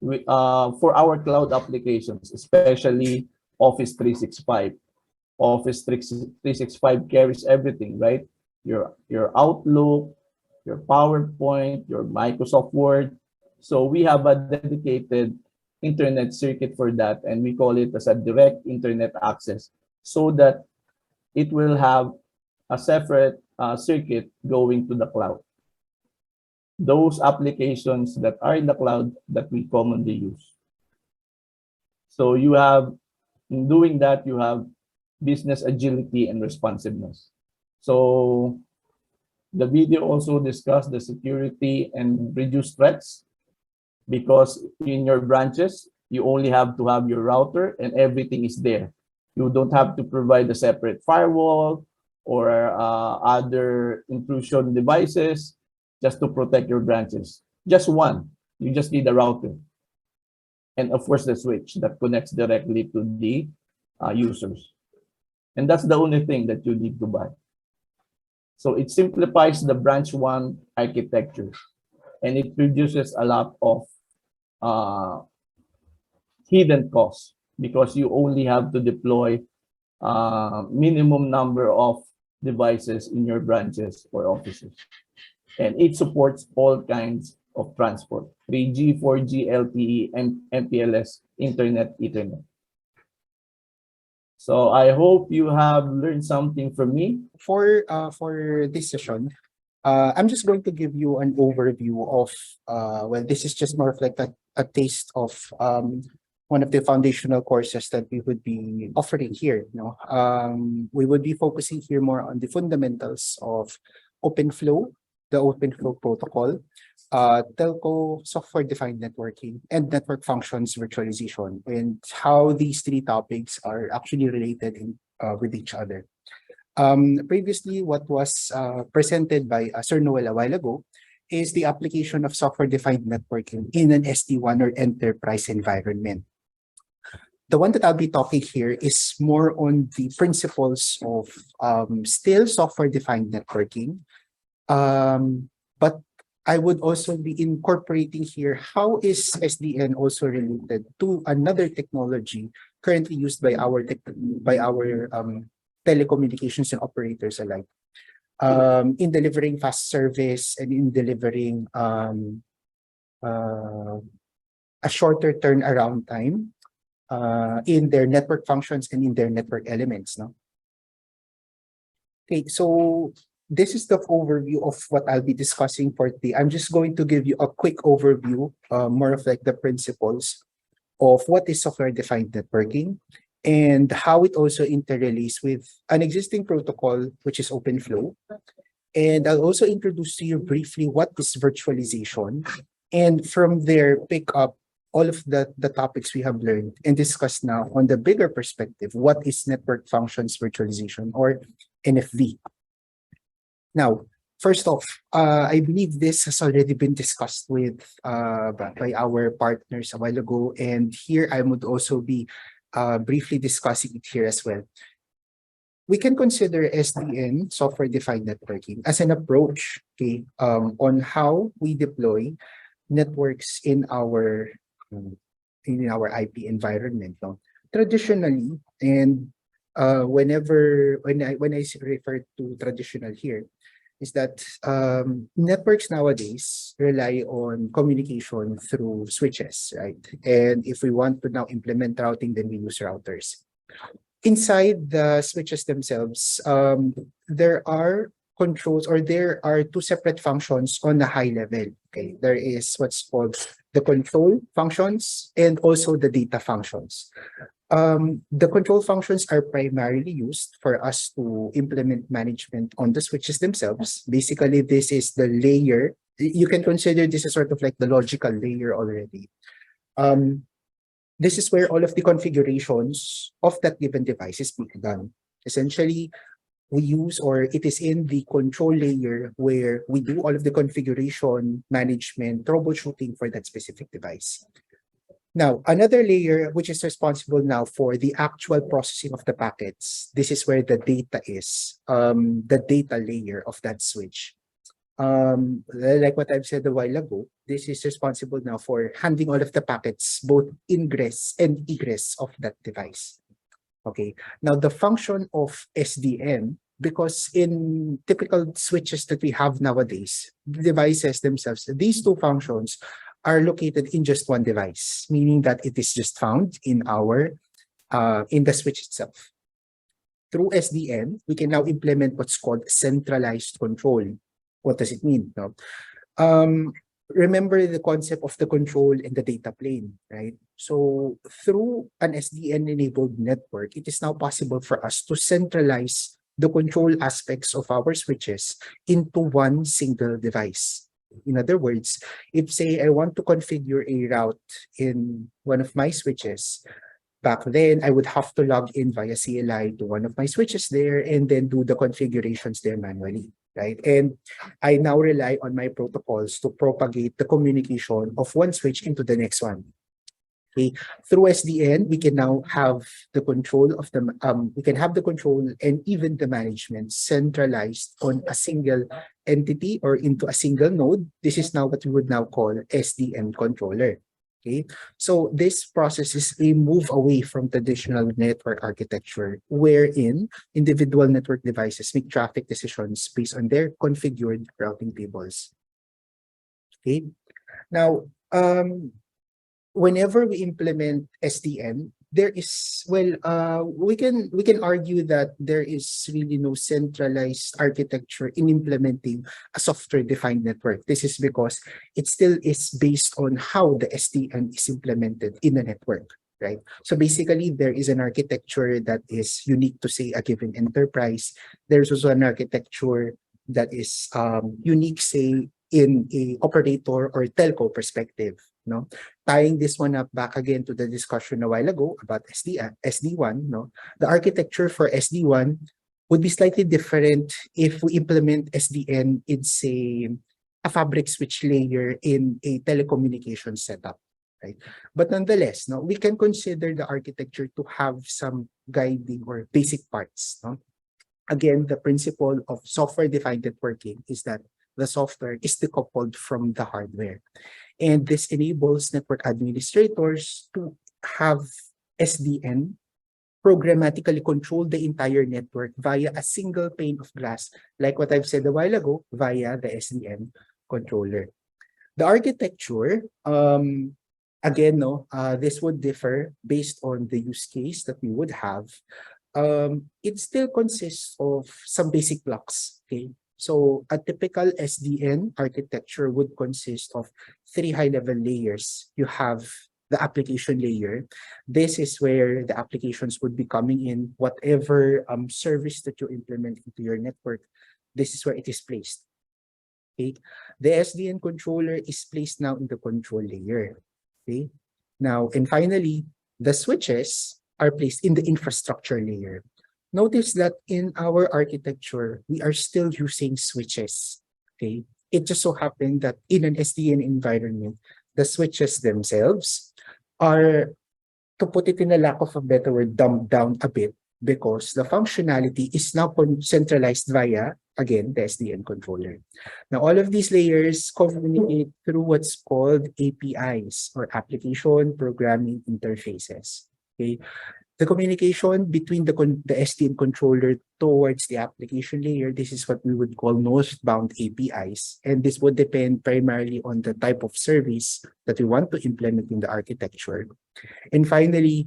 for our cloud applications, especially Office 365. Office 365 carries everything, right? Your Outlook, your PowerPoint, your Microsoft Word. So we have a dedicated internet circuit for that, and we call it as a direct internet access, so that it will have a separate circuit going to the cloud. Those applications that are in the cloud that we commonly use. So you have, in doing that, you have business agility and responsiveness. So the video also discussed the security and reduce threats, because in your branches, you only have to have your router and everything is there. You don't have to provide a separate firewall or other intrusion devices just to protect your branches. Just one. You just need a router. And of course, the switch that connects directly to the users. And that's the only thing that you need to buy. So it simplifies the branch one architecture, and it reduces a lot of hidden costs, because you only have to deploy minimum number of devices in your branches or offices. And it supports all kinds of transport: 3G, 4G, LTE, and MPLS, Internet, Ethernet. So I hope you have learned something from me. For this session, I'm just going to give you an overview of well, this is just more of like a taste of one of the foundational courses that we would be offering here. We would be focusing here more on the fundamentals of OpenFlow, the OpenFlow protocol, telco software-defined networking, and network functions virtualization, and how these three topics are actually related with each other. Previously, what was presented by Sir Noel a while ago is the application of software-defined networking in an SD-WAN or enterprise environment. The one that I'll be talking here is more on the principles of still software-defined networking, but I would also be incorporating here how is SDN also related to another technology currently used by our telecommunications and operators alike, in delivering fast service and in delivering a shorter turnaround time in their network functions and in their network elements. Okay, so this is the overview of what I'll be discussing for today. I'm just going to give you a quick overview, more of like the principles of what is software-defined networking and how it also interrelates with an existing protocol, which is OpenFlow. And I'll also introduce to you briefly what is virtualization, and from there pick up all of the topics we have learned and discussed now on the bigger perspective. What is network functions virtualization, or NFV? Now, first off, I believe this has already been discussed with by our partners a while ago, and here I would also be briefly discussing it here as well. We can consider SDN, software-defined networking, as an approach, okay, on how we deploy networks in our IP environment. No? Traditionally, and when I refer to traditional here, is that networks nowadays rely on communication through switches, right? And if we want to now implement routing, then we use routers. Inside the switches themselves, there are controls, or there are two separate functions on the high level. Okay, there is what's called the control functions and also the data functions. The control functions are primarily used for us to implement management on the switches themselves. Basically, this is the layer. You can consider this as sort of like the logical layer already. This is where all of the configurations of that given device is being done. Essentially, we use, or it is in the control layer where we do all of the configuration, management, troubleshooting for that specific device. Now, another layer which is responsible now for the actual processing of the packets, this is where the data is, the data layer of that switch. Like what I've said a while ago, this is responsible now for handling all of the packets, both ingress and egress of that device. Okay, now the function of SDN, because in typical switches that we have nowadays, the devices themselves, these two functions are located in just one device, meaning that it is just found in our in the switch itself. Through SDN, we can now implement what's called centralized control. What does it mean? No? Remember the concept of the control and the data plane, right? So through an SDN-enabled network, it is now possible for us to centralize the control aspects of our switches into one single device. In other words, if say I want to configure a route in one of my switches, back then I would have to log in via CLI to one of my switches there and then do the configurations there manually, right? And I now rely on my protocols to propagate the communication of one switch into the next one. Okay, through SDN, we can now have the control of the control and even the management centralized on a single entity or into a single node. This is now what we would now call SDN controller. Okay, so this process is a move away from traditional network architecture, wherein individual network devices make traffic decisions based on their configured routing tables. Okay, now whenever we implement SDN, there is, well, we can argue that there is really no centralized architecture in implementing a software-defined network. This is because it still is based on how the SDN is implemented in a network, right? So basically, there is an architecture that is unique to, say, a given enterprise. There's also an architecture that is unique, say, in a operator or telco perspective. No, tying this one up back again to the discussion a while ago about SD1, no, the architecture for SD1 would be slightly different if we implement SDN in, say, a fabric switch layer in a telecommunication setup, right? But nonetheless, no, we can consider the architecture to have some guiding or basic parts. No, again, the principle of software-defined networking is that the software is decoupled from the hardware. And this enables network administrators to have SDN programmatically control the entire network via a single pane of glass, like what I've said a while ago, via the SDN controller. The architecture, again, no, this would differ based on the use case that we would have. It still consists of some basic blocks, okay? So a typical SDN architecture would consist of 3 high-level layers. You have the application layer. This is where the applications would be coming in. Whatever service that you implement into your network, this is where it is placed. Okay. The SDN controller is placed now in the control layer. Okay. Now, and finally, the switches are placed in the infrastructure layer. Notice that in our architecture, we are still using switches. Okay, it just so happened that in an SDN environment, the switches themselves are, to put it in a lack of a better word, dumbed down a bit because the functionality is now centralized via, again, the SDN controller. Now, all of these layers communicate through what's called APIs, or Application Programming Interfaces. Okay, the communication between the SDN controller towards the application layer, this is what we would call northbound APIs. And this would depend primarily on the type of service that we want to implement in the architecture. And finally,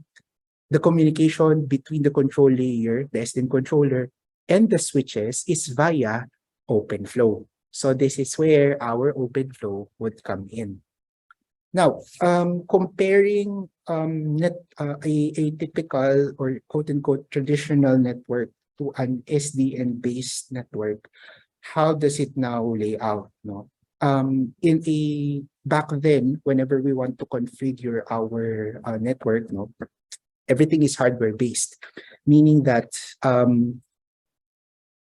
the communication between the control layer, the SDN controller, and the switches is via OpenFlow. So this is where our OpenFlow would come in. Now, comparing a typical or quote unquote traditional network to an SDN based network, how does it now lay out? No? Back then, whenever we want to configure our network, no, everything is hardware based, meaning that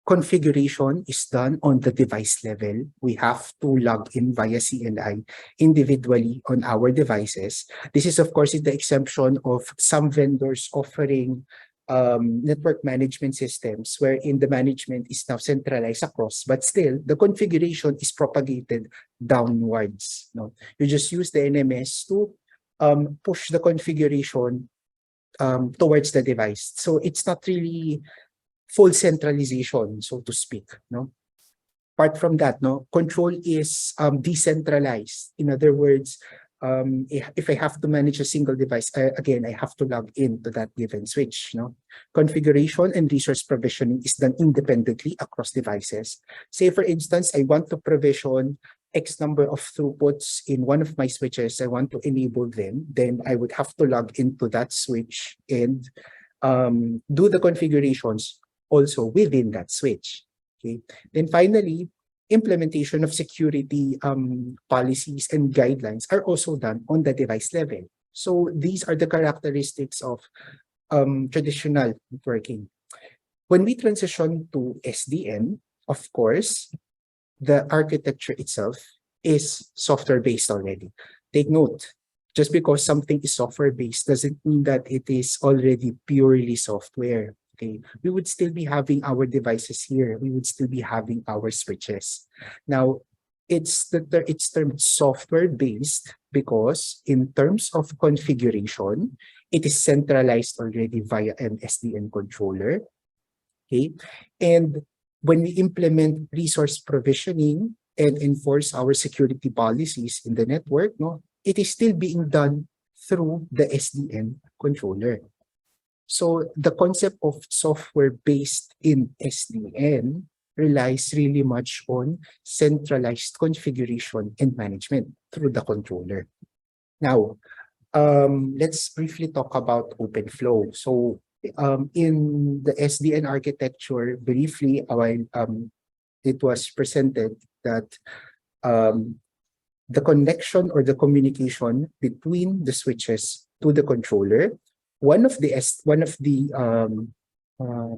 configuration is done on the device level. We have to log in via CLI individually on our devices. This is, of course, the exception of some vendors offering network management systems wherein the management is now centralized across, but still the configuration is propagated downwards. No? You just use the NMS to push the configuration towards the device. So it's not really full centralization, so to speak. No, apart from that, no, control is decentralized. In other words, if I have to manage a single device, again, I have to log into that given switch. No, configuration and resource provisioning is done independently across devices. Say, for instance, I want to provision X number of throughputs in one of my switches. I want to enable them. Then I would have to log into that switch and do the configurations also within that switch. Okay. Then finally, implementation of security policies and guidelines are also done on the device level. So these are the characteristics of traditional networking. When we transition to SDN, of course, the architecture itself is software-based already. Take note, just because something is software-based doesn't mean that it is already purely software. Okay, we would still be having our devices here. We would still be having our switches. Now, it's termed software-based because in terms of configuration, it is centralized already via an SDN controller. Okay, and when we implement resource provisioning and enforce our security policies in the network, no, it is still being done through the SDN controller. So the concept of software-based in SDN relies really much on centralized configuration and management through the controller. Now, let's briefly talk about OpenFlow. So in the SDN architecture, briefly, while it was presented that the connection or the communication between the switches to the controller, one of the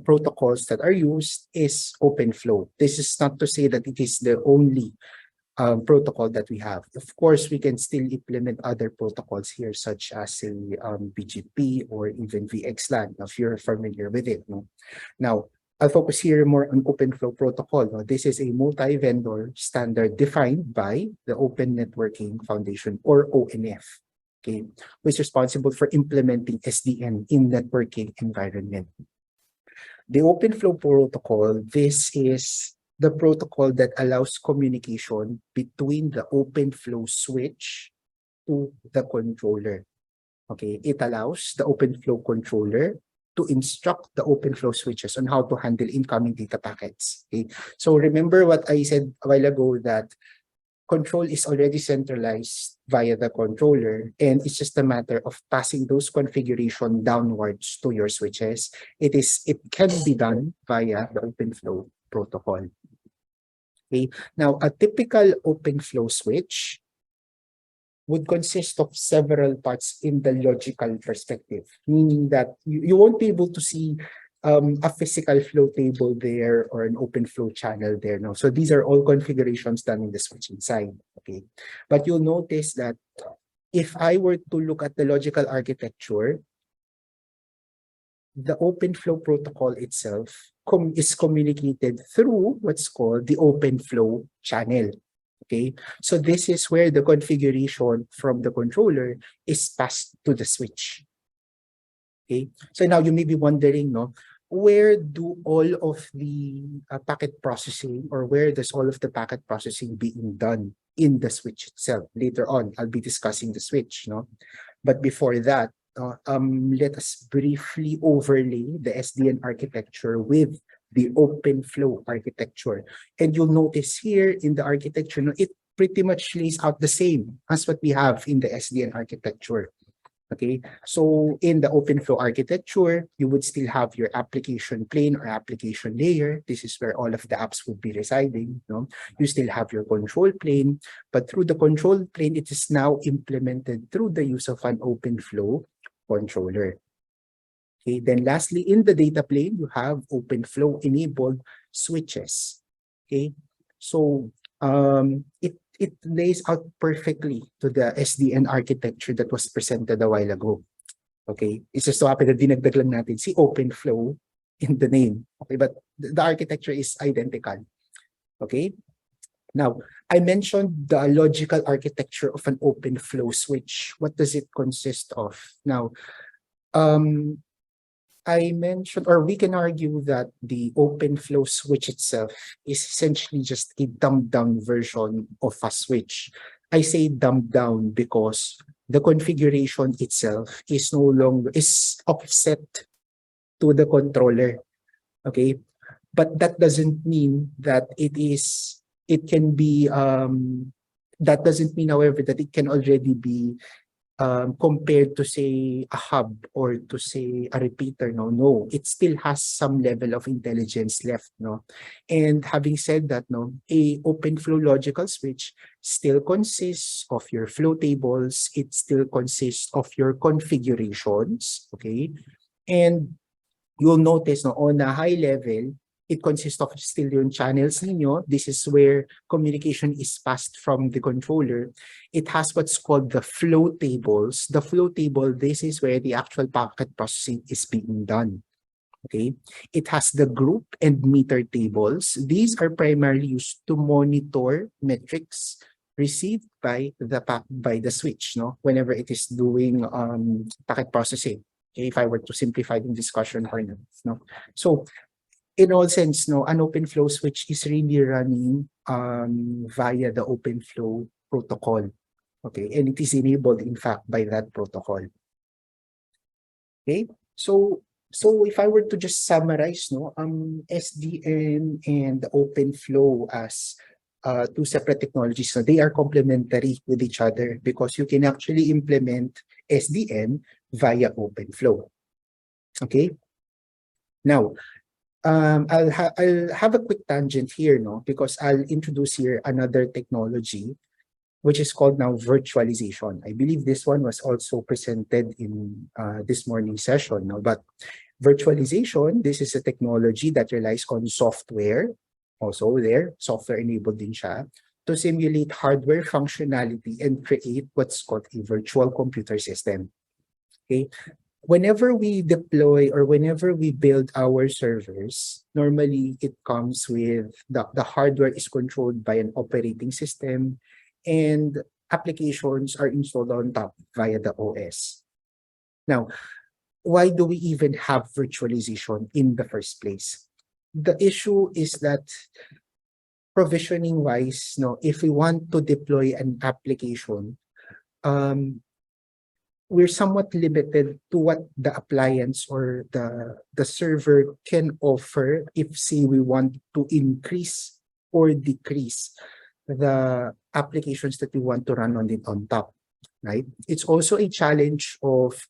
protocols that are used is OpenFlow. This is not to say that it is the only protocol that we have. Of course, we can still implement other protocols here, such as BGP or even VXLAN, if you're familiar with it. No? Now, I'll focus here more on OpenFlow protocol. No? This is a multi-vendor standard defined by the Open Networking Foundation, or ONF. Okay, who is responsible for implementing SDN in networking environment. The OpenFlow protocol, this is the protocol that allows communication between the OpenFlow switch to the controller. Okay, it allows the OpenFlow controller to instruct the OpenFlow switches on how to handle incoming data packets. Okay, so remember what I said a while ago, that control is already centralized via the controller, and it's just a matter of passing those configuration downwards to your switches. It can be done via the OpenFlow protocol. Okay. Now, a typical OpenFlow switch would consist of several parts in the logical perspective, meaning that you won't be able to see a physical flow table there or an open flow channel there. No, so these are all configurations done in the switching side. Okay, but you'll notice that if I were to look at the logical architecture, the OpenFlow protocol itself is communicated through what's called the OpenFlow channel. Okay, so this is where the configuration from the controller is passed to the switch. Okay, so now you may be wondering, no, where do all of the packet processing, or where does all of the packet processing being done in the switch itself? Later on, I'll be discussing the switch, no? But before that, let us briefly overlay the SDN architecture with the OpenFlow architecture. And you'll notice here in the architecture, no, it pretty much lays out the same as what we have in the SDN architecture. Okay, so in the OpenFlow architecture, you would still have your application plane or application layer. This is where all of the apps would be residing. No? You still have your control plane, but through the control plane, it is now implemented through the use of an OpenFlow controller. Okay, then lastly, in the data plane, you have OpenFlow enabled switches. Okay, so it lays out perfectly to the SDN architecture that was presented a while ago. Okay, it's just so happen that dinagdag lang natin si OpenFlow in the name. Okay, but the architecture is identical. Okay, now I mentioned the logical architecture of an OpenFlow switch. What does it consist of? Now, I mentioned, or we can argue that the OpenFlow switch itself is essentially just a dumbed down version of a switch. I say dumbed down because the configuration itself is no longer offset to the controller. Okay, but that doesn't mean that it can be that doesn't mean, however, that it can already be compared to, say, a hub or to, say, a repeater. No, it still has some level of intelligence left. No, and having said that, no, a OpenFlow logical switch still consists of your flow tables. It still consists of your configurations. Okay, and you'll notice, no, on a high level, it consists of still yung channels ninyo. This is where communication is passed from the controller. It has what's called the flow tables. The flow table, this is where the actual packet processing is being done. Okay, it has the group and meter tables. These are primarily used to monitor metrics received by the switch, no, whenever it is doing packet processing. Okay, if I were to simplify the discussion for now, no, so in all sense, no, an OpenFlow switch is really running via the OpenFlow protocol. Okay, and it is enabled, in fact, by that protocol. Okay, so if I were to just summarize, no, SDN and OpenFlow as two separate technologies, so they are complementary with each other because you can actually implement SDN via OpenFlow. Okay, now I'll have a quick tangent here, no, because I'll introduce here another technology, which is called now virtualization. I believe this one was also presented in this morning's session, no, but virtualization, this is a technology that relies on software, also there, software enabled din siya, to simulate hardware functionality and create what's called a virtual computer system. Okay, whenever we deploy or whenever we build our servers, normally it comes with the hardware is controlled by an operating system and applications are installed on top via the OS. Now, why do we even have virtualization in the first place? The issue is that provisioning wise, no, if we want to deploy an application, we're somewhat limited to what the appliance or the server can offer if, say, we want to increase or decrease the applications that we want to run on it on top, right? It's also a challenge of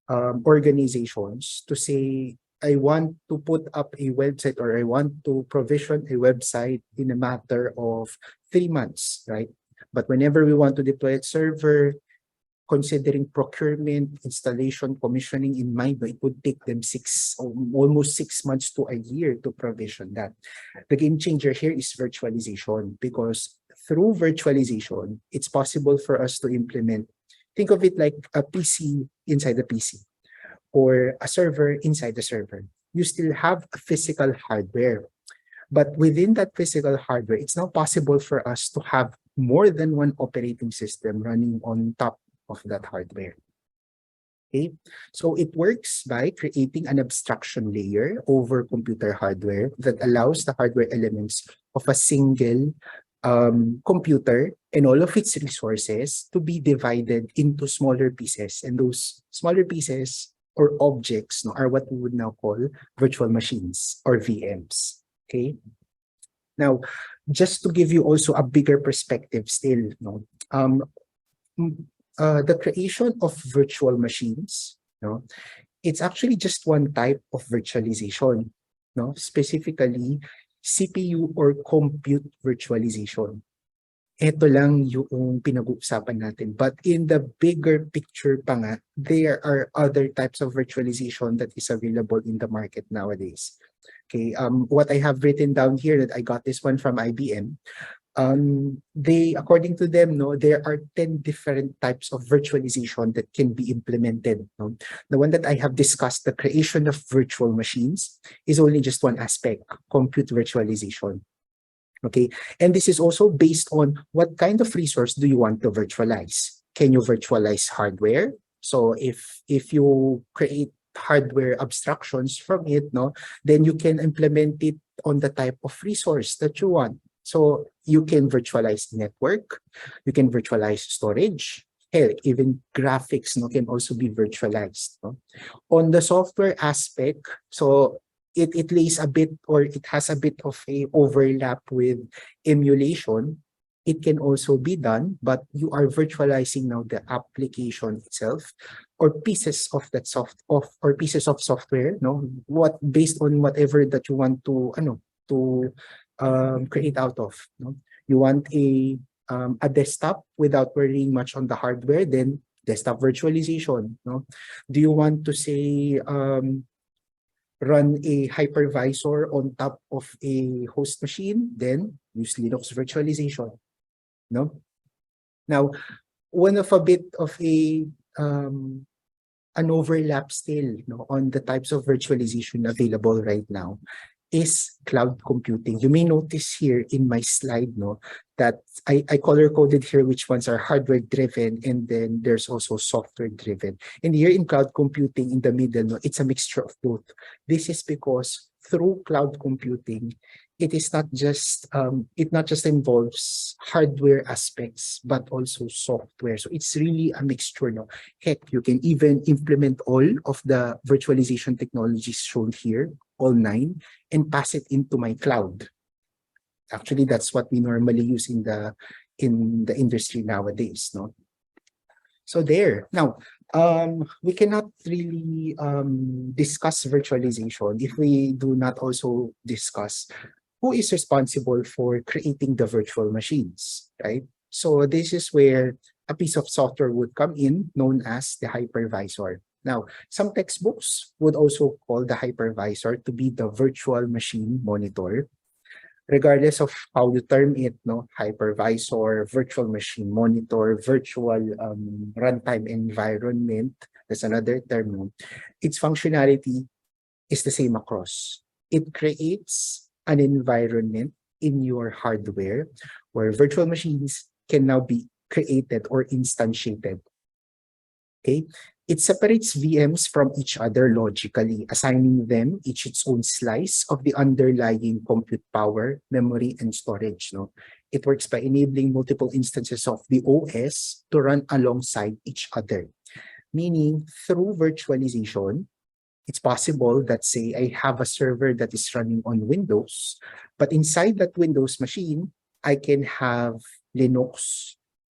organizations to say, I want to put up a website or I want to provision a website in a matter of 3 months, right? But whenever we want to deploy a server, considering procurement, installation, commissioning in mind, it would take them almost 6 months to a year to provision that. The game changer here is virtualization, because through virtualization, it's possible for us to implement, think of it like a PC inside a PC or a server inside the server. You still have a physical hardware, but within that physical hardware, it's now possible for us to have more than one operating system running on top of that hardware. Okay, so it works by creating an abstraction layer over computer hardware that allows the hardware elements of a single computer and all of its resources to be divided into smaller pieces. And those smaller pieces or objects are what we would now call virtual machines or VMs. Okay. Now, just to give you also a bigger perspective still, the creation of virtual machines, it's actually just one type of virtualization, specifically CPU or compute virtualization. Ito lang yung pinag-uusapan natin. But in the bigger picture pa nga, there are other types of virtualization that is available in the market nowadays. Okay, what I have written down here, that I got this one from IBM, according to them, there are 10 different types of virtualization that can be implemented. The one that I have discussed, the creation of virtual machines, is only just one aspect, compute virtualization. Okay, and this is also based on what kind of resource do you want to virtualize? Can you virtualize hardware? So if you create hardware abstractions from it, then you can implement it on the type of resource that you want. So you can virtualize network, you can virtualize storage, hell, even graphics can also be virtualized. On the software aspect, so it lays a bit, or it has a bit of a overlap with emulation. It can also be done, but you are virtualizing now the application itself, or pieces of that pieces of software, what based on whatever that you want to create out of. You want a desktop without worrying much on the hardware, then desktop virtualization. Do you want to say run a hypervisor on top of a host machine? Then use Linux virtualization. Now, one of a bit of an overlap still on the types of virtualization available right now is cloud computing. You may notice here in my slide that I color-coded here which ones are hardware-driven, and then there's also software-driven. And here in cloud computing, in the middle, it's a mixture of both. This is because through cloud computing, it is not just involves hardware aspects, but also software. So it's really a mixture. Heck, you can even implement all of the virtualization technologies shown here, all 9, and pass it into my cloud. Actually, that's what we normally use in the industry nowadays. So there. Now, we cannot really discuss virtualization if we do not also discuss who is responsible for creating the virtual machines, right? So this is where a piece of software would come in, known as the hypervisor. Now, some textbooks would also call the hypervisor to be the virtual machine monitor. Regardless of how you term it, hypervisor, virtual machine monitor, virtual runtime environment, that's another term. Its functionality is the same across. It creates an environment in your hardware where virtual machines can now be created or instantiated. Okay, it separates VMs from each other logically, assigning them each its own slice of the underlying compute power, memory, and storage. It works by enabling multiple instances of the OS to run alongside each other. Meaning, through virtualization, it's possible that, say, I have a server that is running on Windows, but inside that Windows machine, I can have Linux,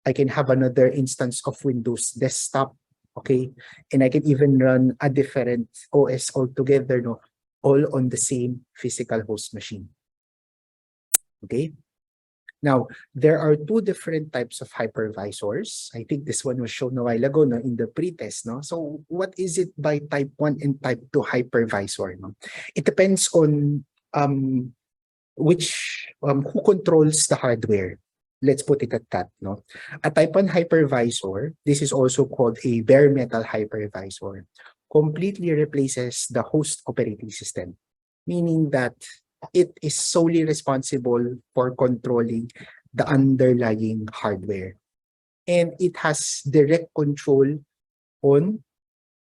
I can have another instance of Windows desktop, okay? And I can even run a different OS altogether, all on the same physical host machine. Okay? Now, there are two different types of hypervisors. I think this one was shown a while ago, no, in the pre-test. No? So what is it by type 1 and type 2 hypervisor? No? It depends on who controls the hardware. Let's put it at that. No? A type 1 hypervisor, this is also called a bare metal hypervisor, completely replaces the host operating system, meaning that it is solely responsible for controlling the underlying hardware. And it has direct control on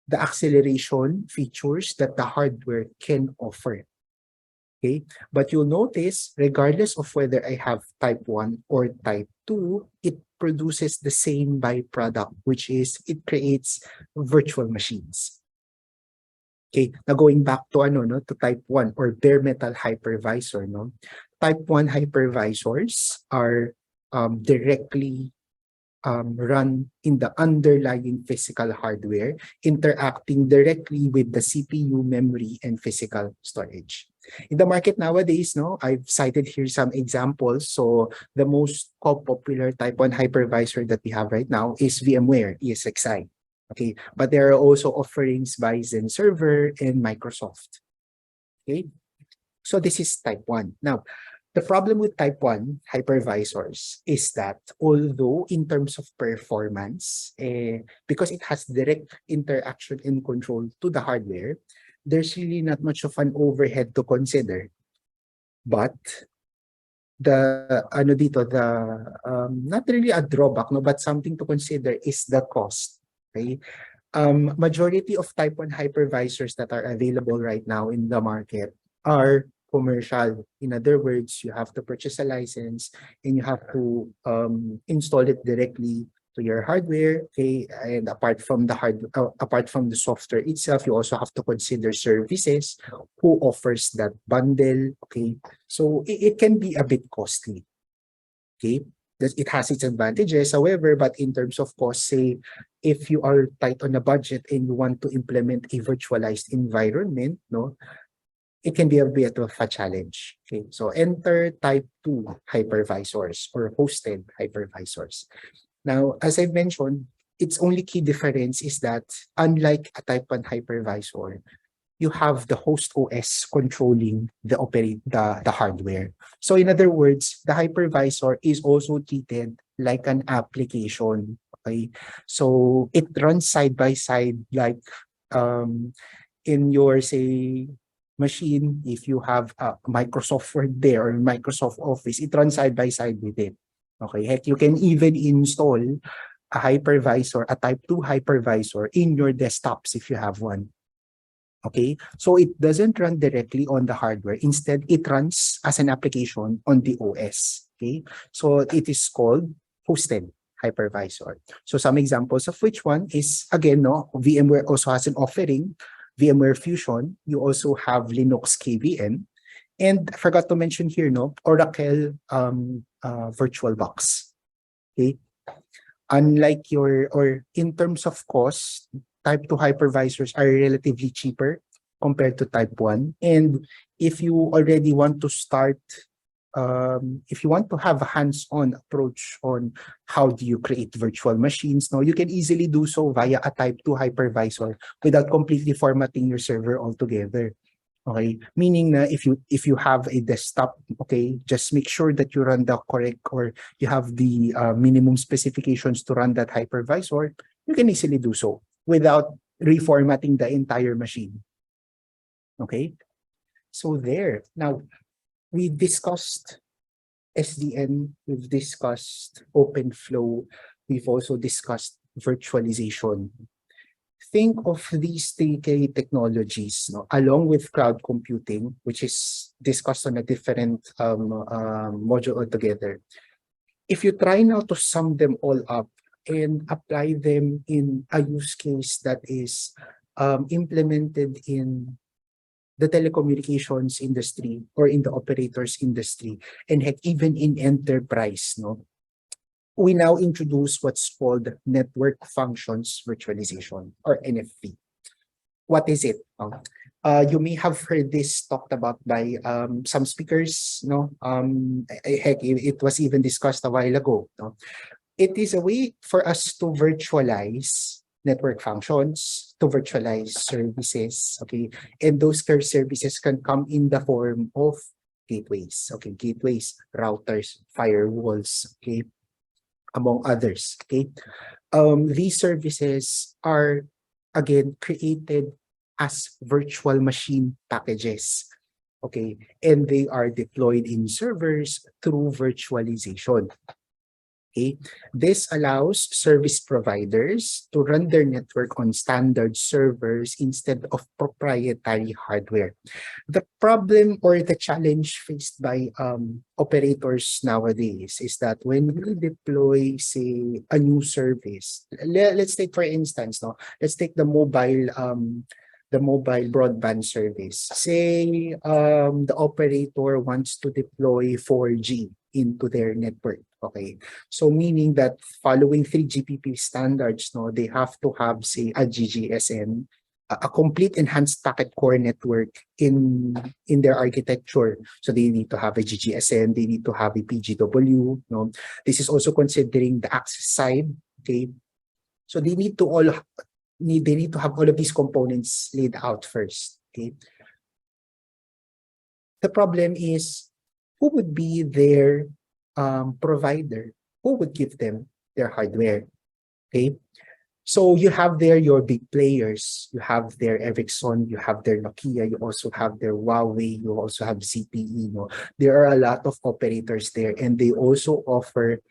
the acceleration features that the hardware can offer. Okay, but you'll notice, regardless of whether I have type 1 or type 2, it produces the same byproduct, which is it creates virtual machines. Okay, now going back to to type 1 or bare metal hypervisor, no? Type 1 hypervisors are directly run in the underlying physical hardware, interacting directly with the CPU, memory, and physical storage. In the market nowadays, no, I've cited here some examples. So the most popular type 1 hypervisor that we have right now is VMware ESXi. Okay, but there are also offerings by Zen Server and Microsoft. Okay, so this is type 1. Now, the problem with type 1 hypervisors is that although in terms of performance, because it has direct interaction and control to the hardware, there's really not much of an overhead to consider. But not really a drawback, no, but something to consider is the cost. Okay. Majority of type 1 hypervisors that are available right now in the market are commercial. In other words, you have to purchase a license and you have to install it directly to your hardware. Okay, and apart from the software itself, you also have to consider services. Who offers that bundle? Okay, so it can be a bit costly. Okay, it has its advantages, however, but in terms of cost, say, if you are tight on a budget and you want to implement a virtualized environment, no, it can be a bit of a challenge. Okay, so enter type 2 hypervisors or hosted hypervisors. Now, as I've mentioned, its only key difference is that unlike a type 1 hypervisor, you have the host OS controlling the hardware. So in other words, the hypervisor is also treated like an application. Okay, so it runs side by side, like in your, say, machine. If you have Microsoft Word there or Microsoft Office, it runs side by side with it. Okay, heck, you can even install a hypervisor, a type 2 hypervisor in your desktops if you have one. Okay, so it doesn't run directly on the hardware. Instead, it runs as an application on the OS. Okay, so it is called hosted hypervisor. So some examples of which one is, again, no, VMware also has an offering, VMware Fusion. You also have Linux KVM. And I forgot to mention here, no, Oracle VirtualBox. Okay, unlike in terms of cost, type 2 hypervisors are relatively cheaper compared to type 1. And if you already want to start, if you want to have a hands-on approach on how do you create virtual machines, no, you can easily do so via a type 2 hypervisor without completely formatting your server altogether. Okay, meaning na if you have a desktop, okay, just make sure that you run the correct, or you have the minimum specifications to run that hypervisor. You can easily do so without reformatting the entire machine. Okay, so there. Now, we discussed SDN, we've discussed OpenFlow, we've also discussed virtualization. Think of these three key technologies, no, along with cloud computing, which is discussed on a different module altogether. If you try now to sum them all up and apply them in a use case that is implemented in the telecommunications industry or in the operators industry, and heck, even in enterprise, no, we now introduce what's called Network Functions Virtualization, or NFV. What is it? You may have heard this talked about by some speakers, no? Heck, it was even discussed a while ago, no? It is a way for us to virtualize network functions, to virtualize services, okay? And those services can come in the form of gateways, okay? Gateways, routers, firewalls, okay? Among others, okay? These services are, again, created as virtual machine packages, okay? And they are deployed in servers through virtualization. Okay. This allows service providers to run their network on standard servers instead of proprietary hardware. The problem or the challenge faced by operators nowadays is that when we deploy, say, a new service, let's take for instance, no, let's take the mobile broadband service. Say the operator wants to deploy 4G into their network. Okay, so meaning that following 3GPP standards, no, they have to have, say, a GGSN, a complete enhanced packet core network in their architecture. So they need to have a GGSN, they need to have a PGW. No, this is also considering the access side. Okay, so they need to have all of these components laid out first. Okay, the problem is, who would be their provider? Who would give them their hardware? Okay, so you have there your big players. You have their Ericsson, you have their Nokia, you also have their Huawei, you also have ZTE. No, there are a lot of operators there, and they also offer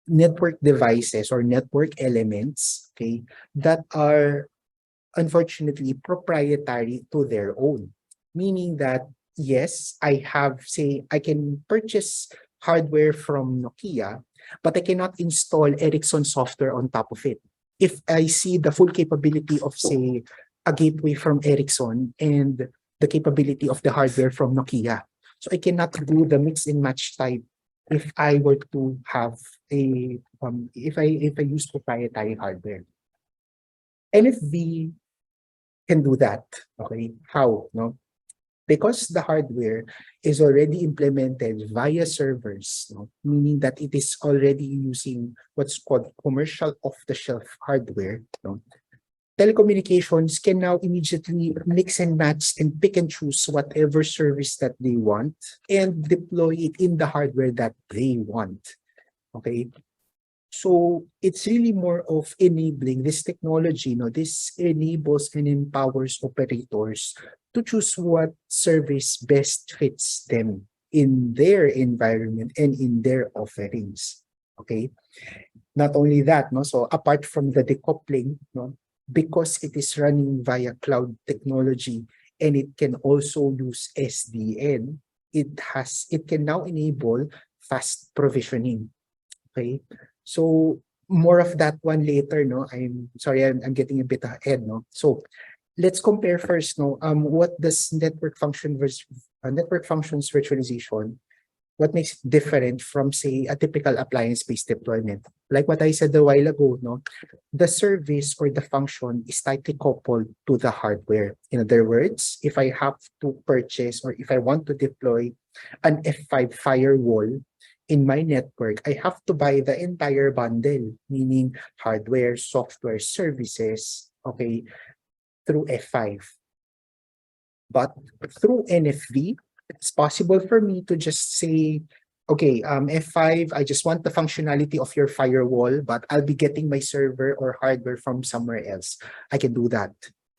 network devices or network elements, okay, that are unfortunately proprietary to their own, meaning that yes, I can purchase hardware from Nokia, but I cannot install Ericsson software on top of it. If I see the full capability of, say, a gateway from Ericsson and the capability of the hardware from Nokia, so I cannot do the mix and match type if I were to have if I use proprietary hardware. NFV can do that. Okay, how? No, because the hardware is already implemented via servers, no? Meaning that it is already using what's called commercial off-the-shelf hardware. No? Telecommunications can now immediately mix and match and pick and choose whatever service that they want and deploy it in the hardware that they want. Okay, so it's really more of enabling this technology. No, this enables and empowers operators to choose what service best fits them in their environment and in their offerings. Okay, not only that, no, so apart from the decoupling, no, because it is running via cloud technology and it can also use SDN, it can now enable fast provisioning. Okay, so more of that one later. No, I'm sorry, I'm getting a bit ahead. No, so let's compare first. No, what does network functions virtualization? What makes it different from, say, a typical appliance-based deployment? Like what I said a while ago, no, the service or the function is tightly coupled to the hardware. In other words, if I have to purchase or if I want to deploy an F5 firewall in my network, I have to buy the entire bundle, meaning hardware, software, services, okay, through F5. But through NFV, it's possible for me to just say, okay, F5, I just want the functionality of your firewall, but I'll be getting my server or hardware from somewhere else. I can do that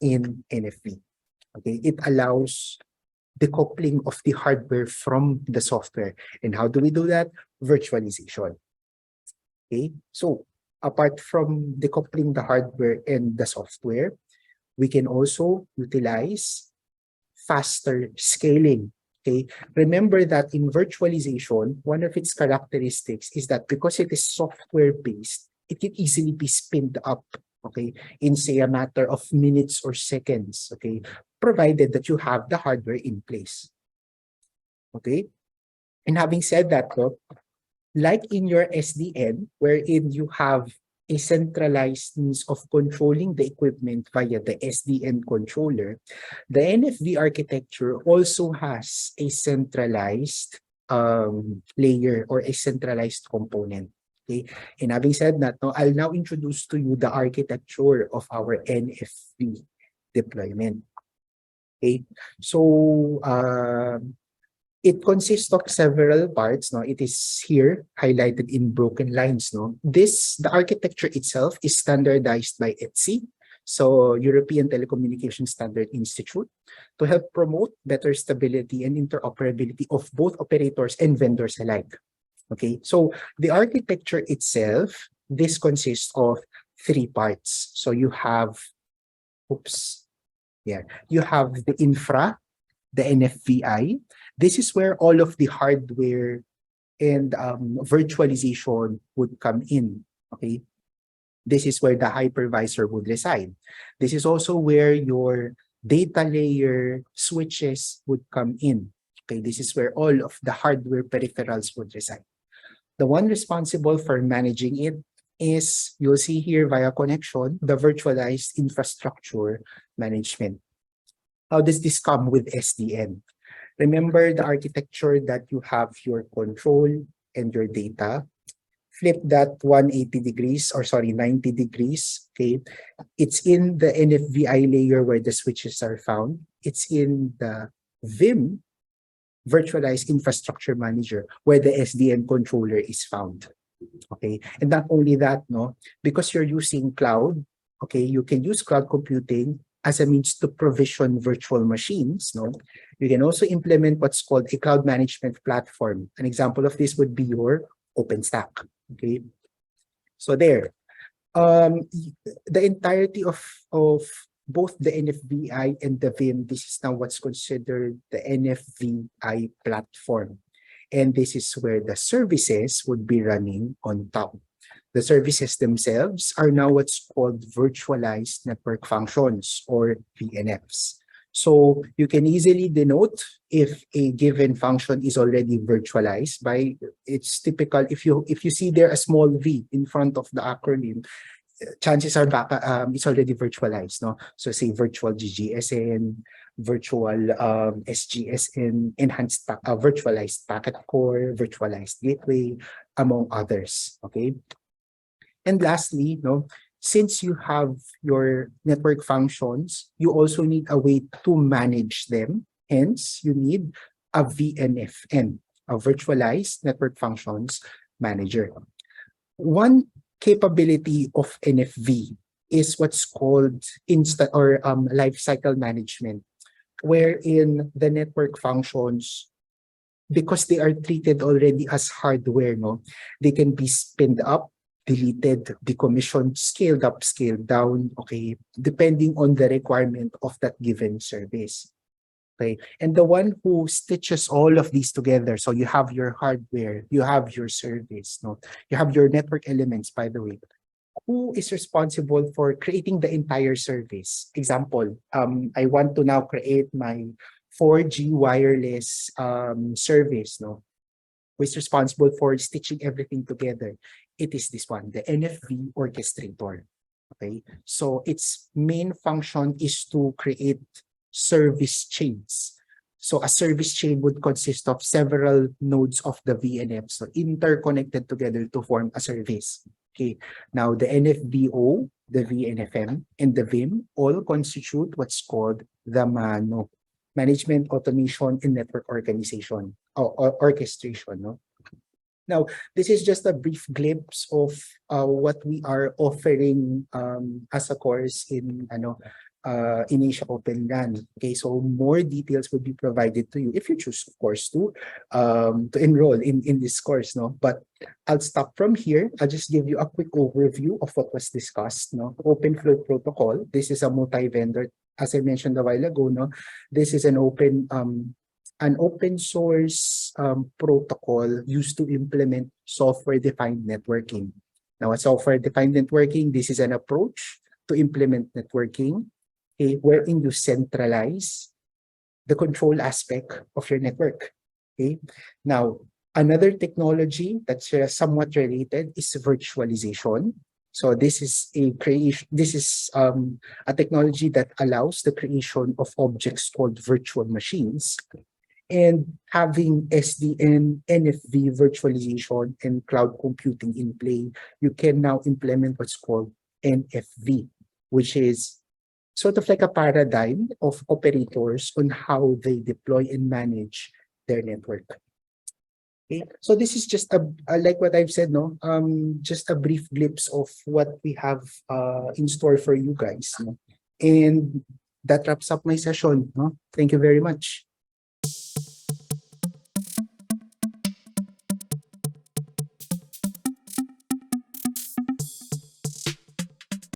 in NFV. Okay, it allows decoupling of the hardware from the software. And how do we do that? Virtualization. Okay, so apart from decoupling the hardware and the software, we can also utilize faster scaling. Okay, remember that in virtualization, one of its characteristics is that because it is software-based, it can easily be spinned up, okay, in, say, a matter of minutes or seconds, okay, provided that you have the hardware in place. Okay, and having said that, though, like in your SDN, wherein you have a centralized means of controlling the equipment via the SDN controller, the NFV architecture also has a centralized layer or a centralized component. Okay, and having said that, no, I'll now introduce to you the architecture of our NFV deployment. Okay, so it consists of several parts. No, it is here highlighted in broken lines. No, the architecture itself is standardized by ETSI, so European Telecommunication Standard Institute, to help promote better stability and interoperability of both operators and vendors alike. Okay, so the architecture itself, this consists of three parts. So you have, you have the infra, the NFVI. This is where all of the hardware and virtualization would come in. Okay, this is where the hypervisor would reside. This is also where your data layer switches would come in. Okay, this is where all of the hardware peripherals would reside. The one responsible for managing it is, you'll see here via connection, the virtualized infrastructure management. How does this come with SDN? Remember the architecture that you have your control and your data. Flip that 180 degrees, or sorry, 90 degrees. Okay, it's in the NFVI layer where the switches are found. It's in the VIM, Virtualized Infrastructure Manager, where the SDN controller is found. Okay, and not only that, no, because you're using cloud, okay, you can use cloud computing as a means to provision virtual machines. No, you can also implement what's called a cloud management platform. An example of this would be your OpenStack. Okay, so there, the entirety of both the NFVI and the VIM, this is now what's considered the NFVI platform. And this is where the services would be running on top. The services themselves are now what's called virtualized network functions, or VNFs. So you can easily denote if a given function is already virtualized by its typical, if you see there a small V in front of the acronym, chances are it's already virtualized, no? So say virtual GGSN, virtual SGSN, enhanced virtualized packet core, virtualized gateway, among others. Okay. And lastly, no, since you have your network functions, you also need a way to manage them. Hence, you need a VNFN, a virtualized network functions manager. One capability of NFV is what's called instant or lifecycle management, wherein the network functions, because they are treated already as hardware, no, they can be spinned up, deleted, decommissioned, scaled up, scaled down, okay, depending on the requirement of that given service. Okay, and the one who stitches all of these together, so you have your hardware, you have your service, no, you have your network elements, by the way, who is responsible for creating the entire service? Example, I want to now create my 4G wireless service, no, who is responsible for stitching everything together? It is this one, the NFV orchestrator. Okay, so its main function is to create service chains. So a service chain would consist of several nodes of the VNF, so interconnected together to form a service. Okay, now the NFVO, the VNFM, and the VIM all constitute what's called the MANO, Management, Automation, and Network Organization, or orchestration. No? Now, this is just a brief glimpse of what we are offering as a course in Asia Open LAN. Okay, so more details will be provided to you if you choose, of course, to enroll in this course. No, but I'll stop from here. I'll just give you a quick overview of what was discussed. No, OpenFlow protocol. This is a multi-vendor, as I mentioned a while ago. No, this is an open source protocol used to implement software-defined networking. Now, a software-defined networking, this is an approach to implement networking, okay, wherein you centralize the control aspect of your network. Okay. Now, another technology that's somewhat related is virtualization. So this is a creation. This is a technology that allows the creation of objects called virtual machines. And having SDN, NFV virtualization, and cloud computing in play, you can now implement what's called NFV, which is sort of like a paradigm of operators on how they deploy and manage their network. Okay, so this is just like what I've said, no, just a brief glimpse of what we have in store for you guys, no? And that wraps up my session. No? Thank you very much.